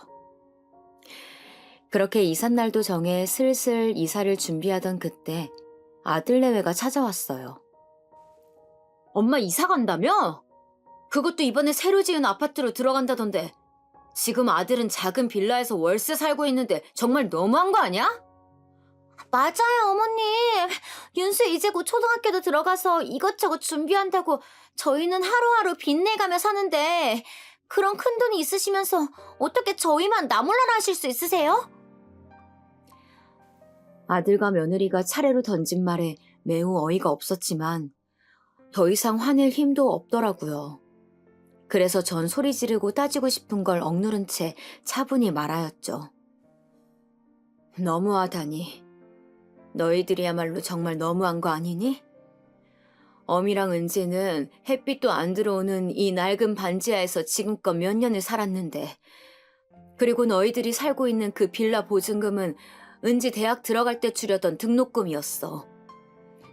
그렇게 이삿날도 정해 슬슬 이사를 준비하던 그때 아들 내외가 찾아왔어요. 엄마 이사 간다며? 그것도 이번에 새로 지은 아파트로 들어간다던데 지금 아들은 작은 빌라에서 월세 살고 있는데 정말 너무한 거 아니야? 맞아요, 어머님. 윤수 이제 곧 초등학교도 들어가서 이것저것 준비한다고 저희는 하루하루 빚내가며 사는데 그런 큰돈이 있으시면서 어떻게 저희만 나몰라라 하실 수 있으세요? 아들과 며느리가 차례로 던진 말에 매우 어이가 없었지만 더 이상 화낼 힘도 없더라고요. 그래서 전 소리 지르고 따지고 싶은 걸 억누른 채 차분히 말하였죠. 너무하다니. 너희들이야말로 정말 너무한 거 아니니? 어미랑 은지는 햇빛도 안 들어오는 이 낡은 반지하에서 지금껏 몇 년을 살았는데, 그리고 너희들이 살고 있는 그 빌라 보증금은 은지 대학 들어갈 때 주려던 등록금이었어.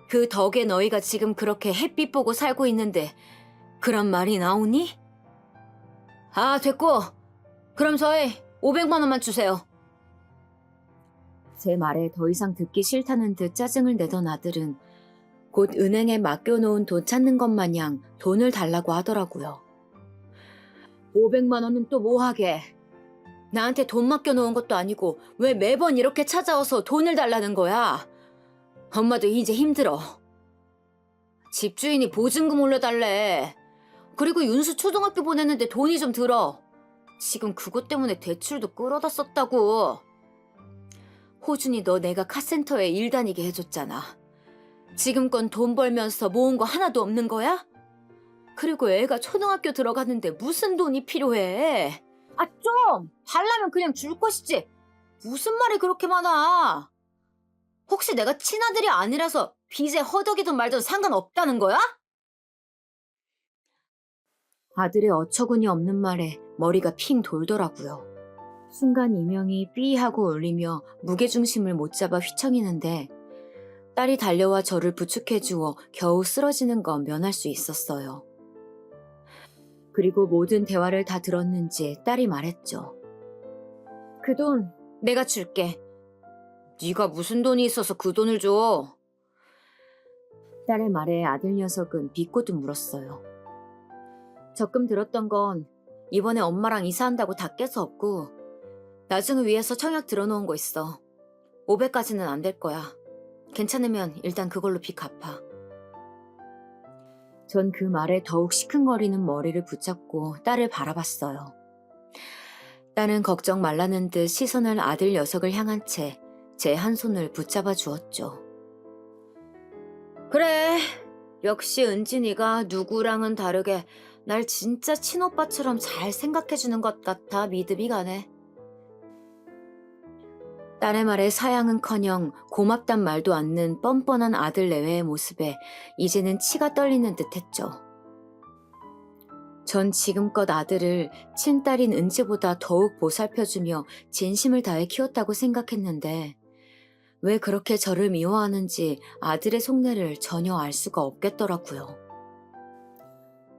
그 덕에 너희가 지금 그렇게 햇빛 보고 살고 있는데 그런 말이 나오니? 아, 됐고. 그럼 저희 500만 원만 주세요. 제 말에 더 이상 듣기 싫다는 듯 짜증을 내던 아들은 곧 은행에 맡겨놓은 돈 찾는 것 마냥 돈을 달라고 하더라고요. 500만 원은 또 뭐하게? 나한테 돈 맡겨놓은 것도 아니고 왜 매번 이렇게 찾아와서 돈을 달라는 거야? 엄마도 이제 힘들어. 집주인이 보증금 올려달래. 그리고 윤수 초등학교 보냈는데 돈이 좀 들어. 지금 그것 때문에 대출도 끌어다 썼다고. 호준이 너 내가 카센터에 일 다니게 해줬잖아. 지금껏 돈 벌면서 모은 거 하나도 없는 거야? 그리고 애가 초등학교 들어갔는데 무슨 돈이 필요해? 아, 좀! 달라면 그냥 줄 것이지. 무슨 말이 그렇게 많아? 혹시 내가 친아들이 아니라서 빚에 허덕이든 말든 상관없다는 거야? 아들의 어처구니 없는 말에 머리가 핑 돌더라고요. 순간 이명이 삐 하고 울리며 무게중심을 못 잡아 휘청이는데 딸이 달려와 저를 부축해주어 겨우 쓰러지는 건 면할 수 있었어요. 그리고 모든 대화를 다 들었는지 딸이 말했죠. 그 돈 내가 줄게. 네가 무슨 돈이 있어서 그 돈을 줘? 딸의 말에 아들 녀석은 비꼬듯 물었어요. 적금 들었던 건 이번에 엄마랑 이사한다고 다 깨서 없고 나중을 위해서 청약 들어놓은 거 있어. 500까지는 안 될 거야. 괜찮으면 일단 그걸로 빚 갚아. 전 그 말에 더욱 시큰거리는 머리를 붙잡고 딸을 바라봤어요. 딸은 걱정 말라는 듯 시선을 아들 녀석을 향한 채 제 한 손을 붙잡아 주었죠. 그래, 역시 은진이가 누구랑은 다르게 날 진짜 친오빠처럼 잘 생각해주는 것 같아 믿음이 가네. 딸의 말에 사양은커녕 고맙단 말도 않는 뻔뻔한 아들 내외의 모습에 이제는 치가 떨리는 듯했죠. 전 지금껏 아들을 친딸인 은지보다 더욱 보살펴주며 진심을 다해 키웠다고 생각했는데 왜 그렇게 저를 미워하는지 아들의 속내를 전혀 알 수가 없겠더라고요.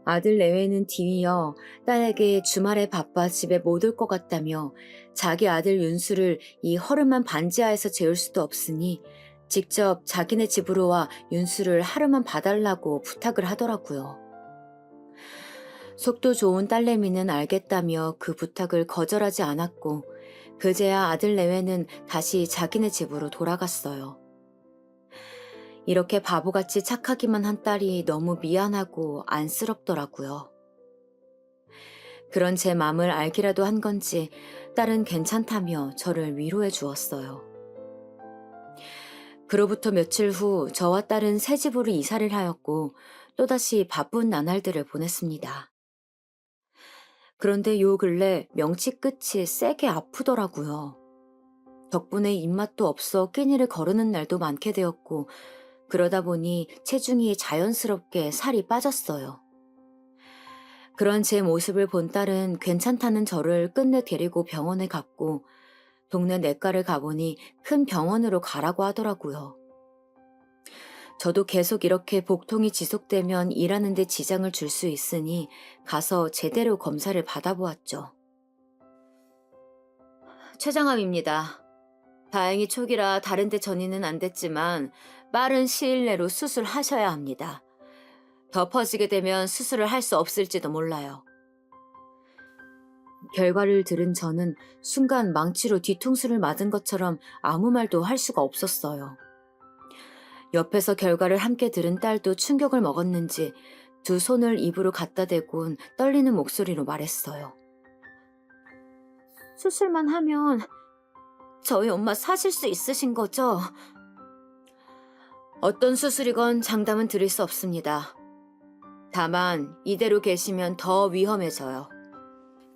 아들 내외는 뒤이어 딸에게 주말에 바빠 집에 못 올 것 같다며 자기 아들 윤수를 이 허름한 반지하에서 재울 수도 없으니 직접 자기네 집으로 와 윤수를 하루만 봐달라고 부탁을 하더라고요. 속도 좋은 딸내미는 알겠다며 그 부탁을 거절하지 않았고 그제야 아들 내외는 다시 자기네 집으로 돌아갔어요. 이렇게 바보같이 착하기만 한 딸이 너무 미안하고 안쓰럽더라고요. 그런 제 마음을 알기라도 한 건지 딸은 괜찮다며 저를 위로해 주었어요. 그로부터 며칠 후 저와 딸은 새 집으로 이사를 하였고 또다시 바쁜 나날들을 보냈습니다. 그런데 요 근래 명치 끝이 세게 아프더라고요. 덕분에 입맛도 없어 끼니를 거르는 날도 많게 되었고 그러다 보니 체중이 자연스럽게 살이 빠졌어요. 그런 제 모습을 본 딸은 괜찮다는 저를 끝내 데리고 병원에 갔고 동네 내과를 가보니 큰 병원으로 가라고 하더라고요. 저도 계속 이렇게 복통이 지속되면 일하는 데 지장을 줄 수 있으니 가서 제대로 검사를 받아보았죠. 췌장암입니다. 다행히 초기라 다른 데 전이는 안 됐지만 빠른 시일 내로 수술하셔야 합니다. 더 퍼지게 되면 수술을 할 수 없을지도 몰라요. 결과를 들은 저는 순간 망치로 뒤통수를 맞은 것처럼 아무 말도 할 수가 없었어요. 옆에서 결과를 함께 들은 딸도 충격을 먹었는지 두 손을 입으로 갖다 대곤 떨리는 목소리로 말했어요. 수술만 하면 저희 엄마 사실 수 있으신 거죠? 어떤 수술이건 장담은 드릴 수 없습니다. 다만 이대로 계시면 더 위험해져요.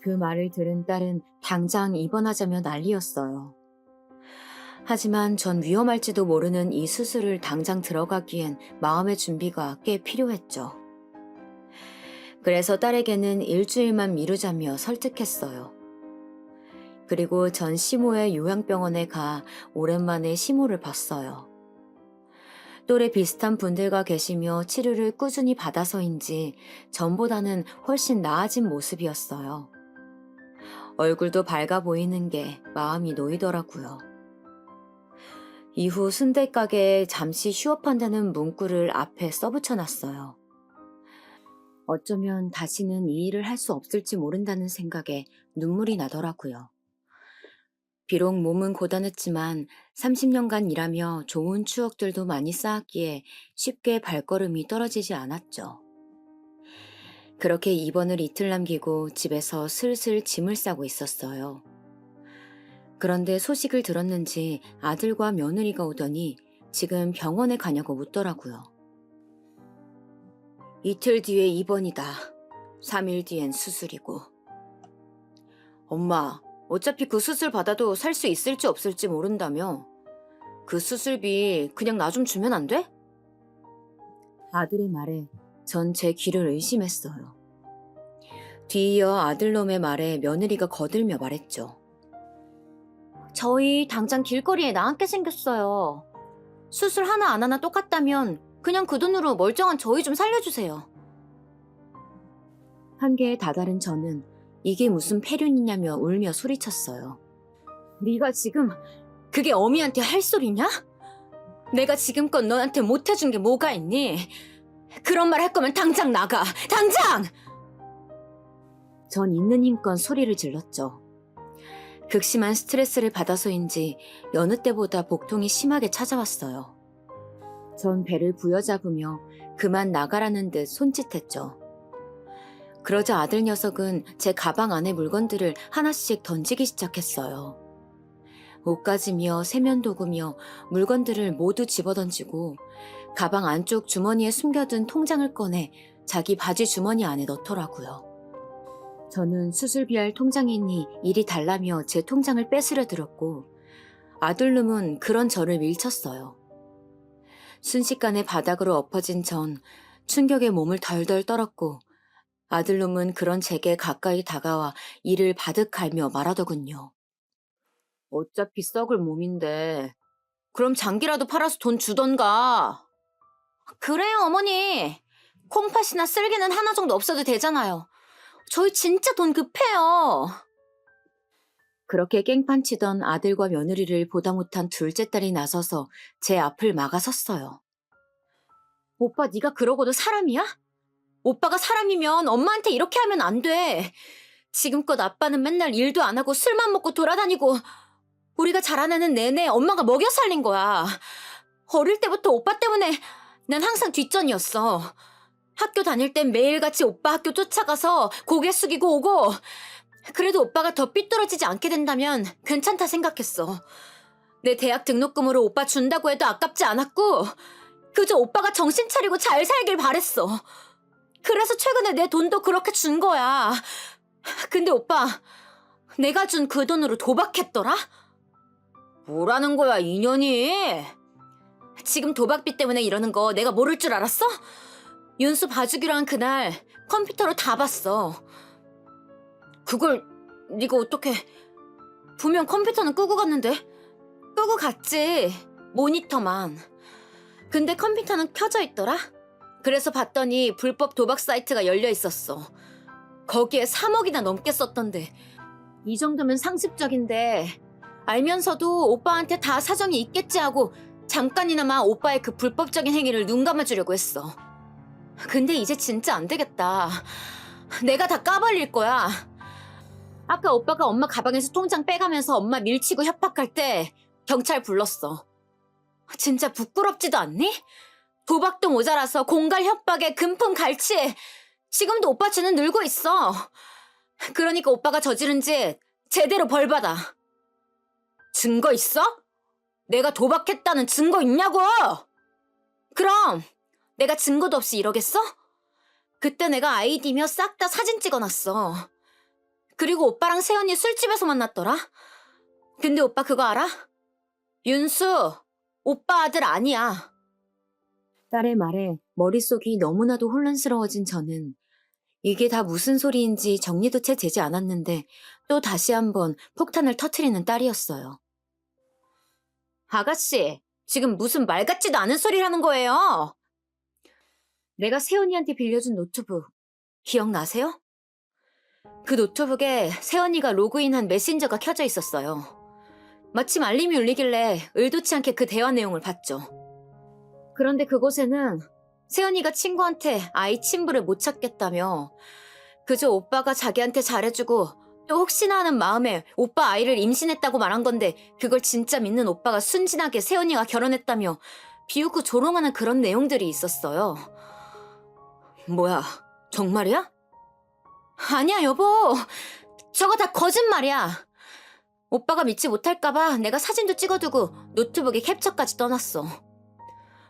그 말을 들은 딸은 당장 입원하자며 난리였어요. 하지만 전 위험할지도 모르는 이 수술을 당장 들어가기엔 마음의 준비가 꽤 필요했죠. 그래서 딸에게는 일주일만 미루자며 설득했어요. 그리고 전 시모의 요양병원에 가 오랜만에 시모를 봤어요. 또래 비슷한 분들과 계시며 치료를 꾸준히 받아서인지 전보다는 훨씬 나아진 모습이었어요. 얼굴도 밝아 보이는 게 마음이 놓이더라고요. 이후 순대 가게에 잠시 휴업한다는 문구를 앞에 써붙여놨어요. 어쩌면 다시는 이 일을 할 수 없을지 모른다는 생각에 눈물이 나더라고요. 비록 몸은 고단했지만 30년간 일하며 좋은 추억들도 많이 쌓았기에 쉽게 발걸음이 떨어지지 않았죠. 그렇게 입원을 이틀 남기고 집에서 슬슬 짐을 싸고 있었어요. 그런데 소식을 들었는지 아들과 며느리가 오더니 지금 병원에 가냐고 묻더라고요. 이틀 뒤에 입원이다. 3일 뒤엔 수술이고. 엄마, 어차피 그 수술 받아도 살 수 있을지 없을지 모른다며. 그 수술비 그냥 나 좀 주면 안 돼? 아들의 말에 전 제 귀를 의심했어요. 뒤이어 아들놈의 말에 며느리가 거들며 말했죠. 저희 당장 길거리에 나앉게 생겼어요. 수술 하나 안 하나 똑같다면 그냥 그 돈으로 멀쩡한 저희 좀 살려주세요. 한계에 다다른 저는 이게 무슨 폐륜이냐며 울며 소리쳤어요. 네가 지금 그게 어미한테 할 소리냐? 내가 지금껏 너한테 못해준 게 뭐가 있니? 그런 말 할 거면 당장 나가! 당장! 전 있는 힘껏 소리를 질렀죠. 극심한 스트레스를 받아서인지 여느 때보다 복통이 심하게 찾아왔어요. 전 배를 부여잡으며 그만 나가라는 듯 손짓했죠. 그러자 아들 녀석은 제 가방 안의 물건들을 하나씩 던지기 시작했어요. 옷가지며 세면도구며 물건들을 모두 집어던지고 가방 안쪽 주머니에 숨겨둔 통장을 꺼내 자기 바지 주머니 안에 넣더라고요. 저는 수술비할 통장이니 일이 달라며 제 통장을 뺏으려 들었고 아들놈은 그런 저를 밀쳤어요. 순식간에 바닥으로 엎어진 전 충격에 몸을 덜덜 떨었고 아들놈은 그런 제게 가까이 다가와 이를 바득 갈며 말하더군요. 어차피 썩을 몸인데 그럼 장기라도 팔아서 돈 주던가. 그래요 어머니. 콩팥이나 쓸개는 하나 정도 없어도 되잖아요. 저희 진짜 돈 급해요. 그렇게 깽판치던 아들과 며느리를 보다 못한 둘째 딸이 나서서 제 앞을 막아섰어요. 오빠 네가 그러고도 사람이야? 오빠가 사람이면 엄마한테 이렇게 하면 안 돼. 지금껏 아빠는 맨날 일도 안 하고 술만 먹고 돌아다니고 우리가 자라나는 내내 엄마가 먹여 살린 거야. 어릴 때부터 오빠 때문에 난 항상 뒷전이었어. 학교 다닐 땐 매일같이 오빠 학교 쫓아가서 고개 숙이고 오고 그래도 오빠가 더 삐뚤어지지 않게 된다면 괜찮다 생각했어. 내 대학 등록금으로 오빠 준다고 해도 아깝지 않았고 그저 오빠가 정신 차리고 잘 살길 바랬어. 그래서 최근에 내 돈도 그렇게 준 거야. 근데 오빠 내가 준 그 돈으로 도박했더라? 뭐라는 거야 인연이? 지금 도박비 때문에 이러는 거 내가 모를 줄 알았어? 윤수 봐주기로 한 그날 컴퓨터로 다 봤어. 그걸 네가 어떻게... 분명 컴퓨터는 끄고 갔는데? 끄고 갔지. 모니터만. 근데 컴퓨터는 켜져 있더라? 그래서 봤더니 불법 도박 사이트가 열려 있었어. 거기에 3억이나 넘게 썼던데. 이 정도면 상습적인데 알면서도 오빠한테 다 사정이 있겠지 하고 잠깐이나마 오빠의 그 불법적인 행위를 눈 감아주려고 했어. 근데 이제 진짜 안 되겠다. 내가 다 까발릴 거야. 아까 오빠가 엄마 가방에서 통장 빼가면서 엄마 밀치고 협박할 때 경찰 불렀어. 진짜 부끄럽지도 않니? 도박도 모자라서 공갈 협박에 금품 갈취에 지금도 오빠 죄는 늘고 있어. 그러니까 오빠가 저지른 짓 제대로 벌받아. 증거 있어? 내가 도박했다는 증거 있냐고! 그럼 내가 증거도 없이 이러겠어? 그때 내가 아이디며 싹 다 사진 찍어놨어. 그리고 오빠랑 세연이 술집에서 만났더라. 근데 오빠 그거 알아? 윤수, 오빠 아들 아니야. 딸의 말에 머릿속이 너무나도 혼란스러워진 저는 이게 다 무슨 소리인지 정리도 채 되지 않았는데 또 다시 한번 폭탄을 터트리는 딸이었어요. 아가씨, 지금 무슨 말 같지도 않은 소리를 하는 거예요? 내가 세연이한테 빌려준 노트북 기억나세요? 그 노트북에 세연이가 로그인한 메신저가 켜져 있었어요. 마침 알림이 울리길래 의도치 않게 그 대화 내용을 봤죠. 그런데 그곳에는 세연이가 친구한테 아이 친부를 못 찾겠다며 그저 오빠가 자기한테 잘해주고 또 혹시나 하는 마음에 오빠 아이를 임신했다고 말한 건데 그걸 진짜 믿는 오빠가 순진하게 세연이가 결혼했다며 비웃고 조롱하는 그런 내용들이 있었어요. 뭐야, 정말이야? 아니야, 여보. 저거 다 거짓말이야. 오빠가 믿지 못할까봐 내가 사진도 찍어두고 노트북에 캡처까지 떠났어.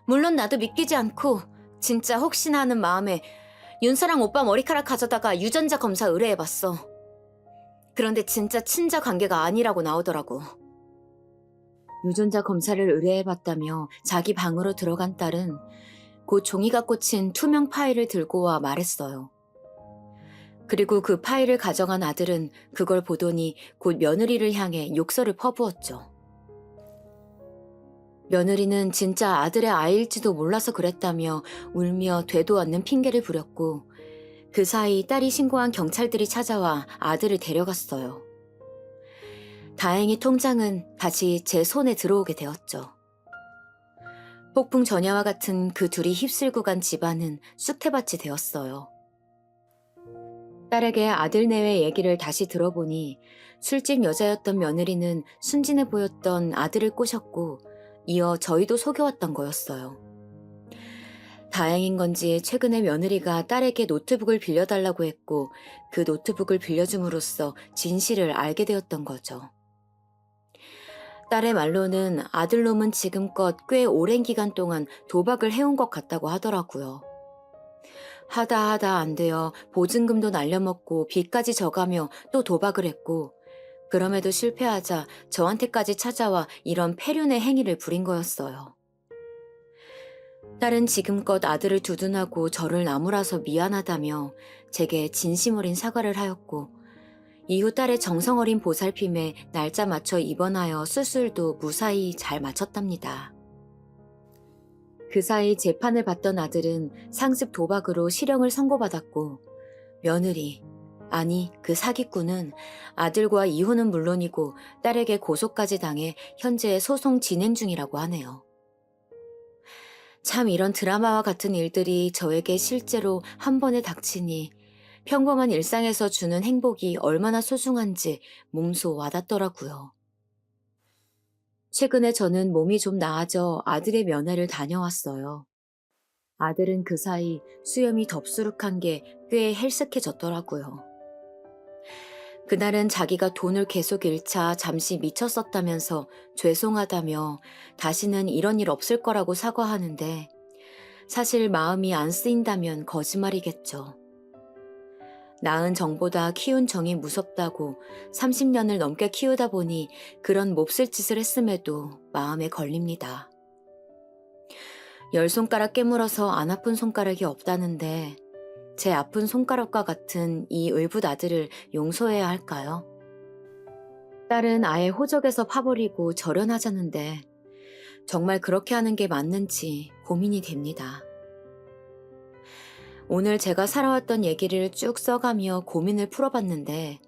물론 나도 믿기지 않고 진짜 혹시나 하는 마음에 윤서랑 오빠 머리카락 가져다가 유전자 검사 의뢰해봤어. 그런데 진짜 친자 관계가 아니라고 나오더라고. 유전자 검사를 의뢰해봤다며 자기 방으로 들어간 딸은 곧 종이가 꽂힌 투명 파일을 들고 와 말했어요. 그리고 그 파일을 가져간 아들은 그걸 보더니 곧 며느리를 향해 욕설을 퍼부었죠. 며느리는 진짜 아들의 아이일지도 몰라서 그랬다며 울며 되도 않는 핑계를 부렸고 그 사이 딸이 신고한 경찰들이 찾아와 아들을 데려갔어요. 다행히 통장은 다시 제 손에 들어오게 되었죠. 폭풍 전야와 같은 그 둘이 휩쓸고 간 집안은 쑥대밭이 되었어요. 딸에게 아들 내외 얘기를 다시 들어보니 술집 여자였던 며느리는 순진해 보였던 아들을 꼬셨고 이어 저희도 속여왔던 거였어요. 다행인 건지 최근에 며느리가 딸에게 노트북을 빌려달라고 했고 그 노트북을 빌려줌으로써 진실을 알게 되었던 거죠. 딸의 말로는 아들놈은 지금껏 꽤 오랜 기간 동안 도박을 해온 것 같다고 하더라고요. 하다 안 되어 보증금도 날려먹고 빚까지 져가며 또 도박을 했고 그럼에도 실패하자 저한테까지 찾아와 이런 폐륜의 행위를 부린 거였어요. 딸은 지금껏 아들을 두둔하고 저를 나무라서 미안하다며 제게 진심 어린 사과를 하였고 이후 딸의 정성 어린 보살핌에 날짜 맞춰 입원하여 수술도 무사히 잘 마쳤답니다. 그 사이 재판을 받던 아들은 상습 도박으로 실형을 선고받았고 며느리, 아니 그 사기꾼은 아들과 이혼은 물론이고 딸에게 고소까지 당해 현재 소송 진행 중이라고 하네요. 참 이런 드라마와 같은 일들이 저에게 실제로 한 번에 닥치니 평범한 일상에서 주는 행복이 얼마나 소중한지 몸소 와닿더라고요. 최근에 저는 몸이 좀 나아져 아들의 면회를 다녀왔어요. 아들은 그 사이 수염이 덥수룩한 게 꽤 헬쓱해졌더라고요. 그날은 자기가 돈을 계속 잃자 잠시 미쳤었다면서 죄송하다며 다시는 이런 일 없을 거라고 사과하는데 사실 마음이 안 쓰인다면 거짓말이겠죠. 낳은 정보다 키운 정이 무섭다고 30년을 넘게 키우다 보니 그런 몹쓸 짓을 했음에도 마음에 걸립니다. 10손가락 깨물어서 안 아픈 손가락이 없다는데 제 아픈 손가락과 같은 이 을붓 아들을 용서해야 할까요? 딸은 아예 호적에서 파버리고 절연하자는데 정말 그렇게 하는 게 맞는지 고민이 됩니다. 오늘 제가 살아왔던 얘기를 쭉 써가며 고민을 풀어봤는데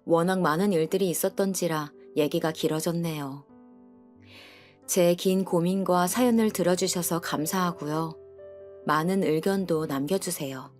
워낙 많은 일들이 있었던지라 얘기가 길어졌네요. 제 긴 고민과 사연을 들어주셔서 감사하고요. 많은 의견도 남겨주세요.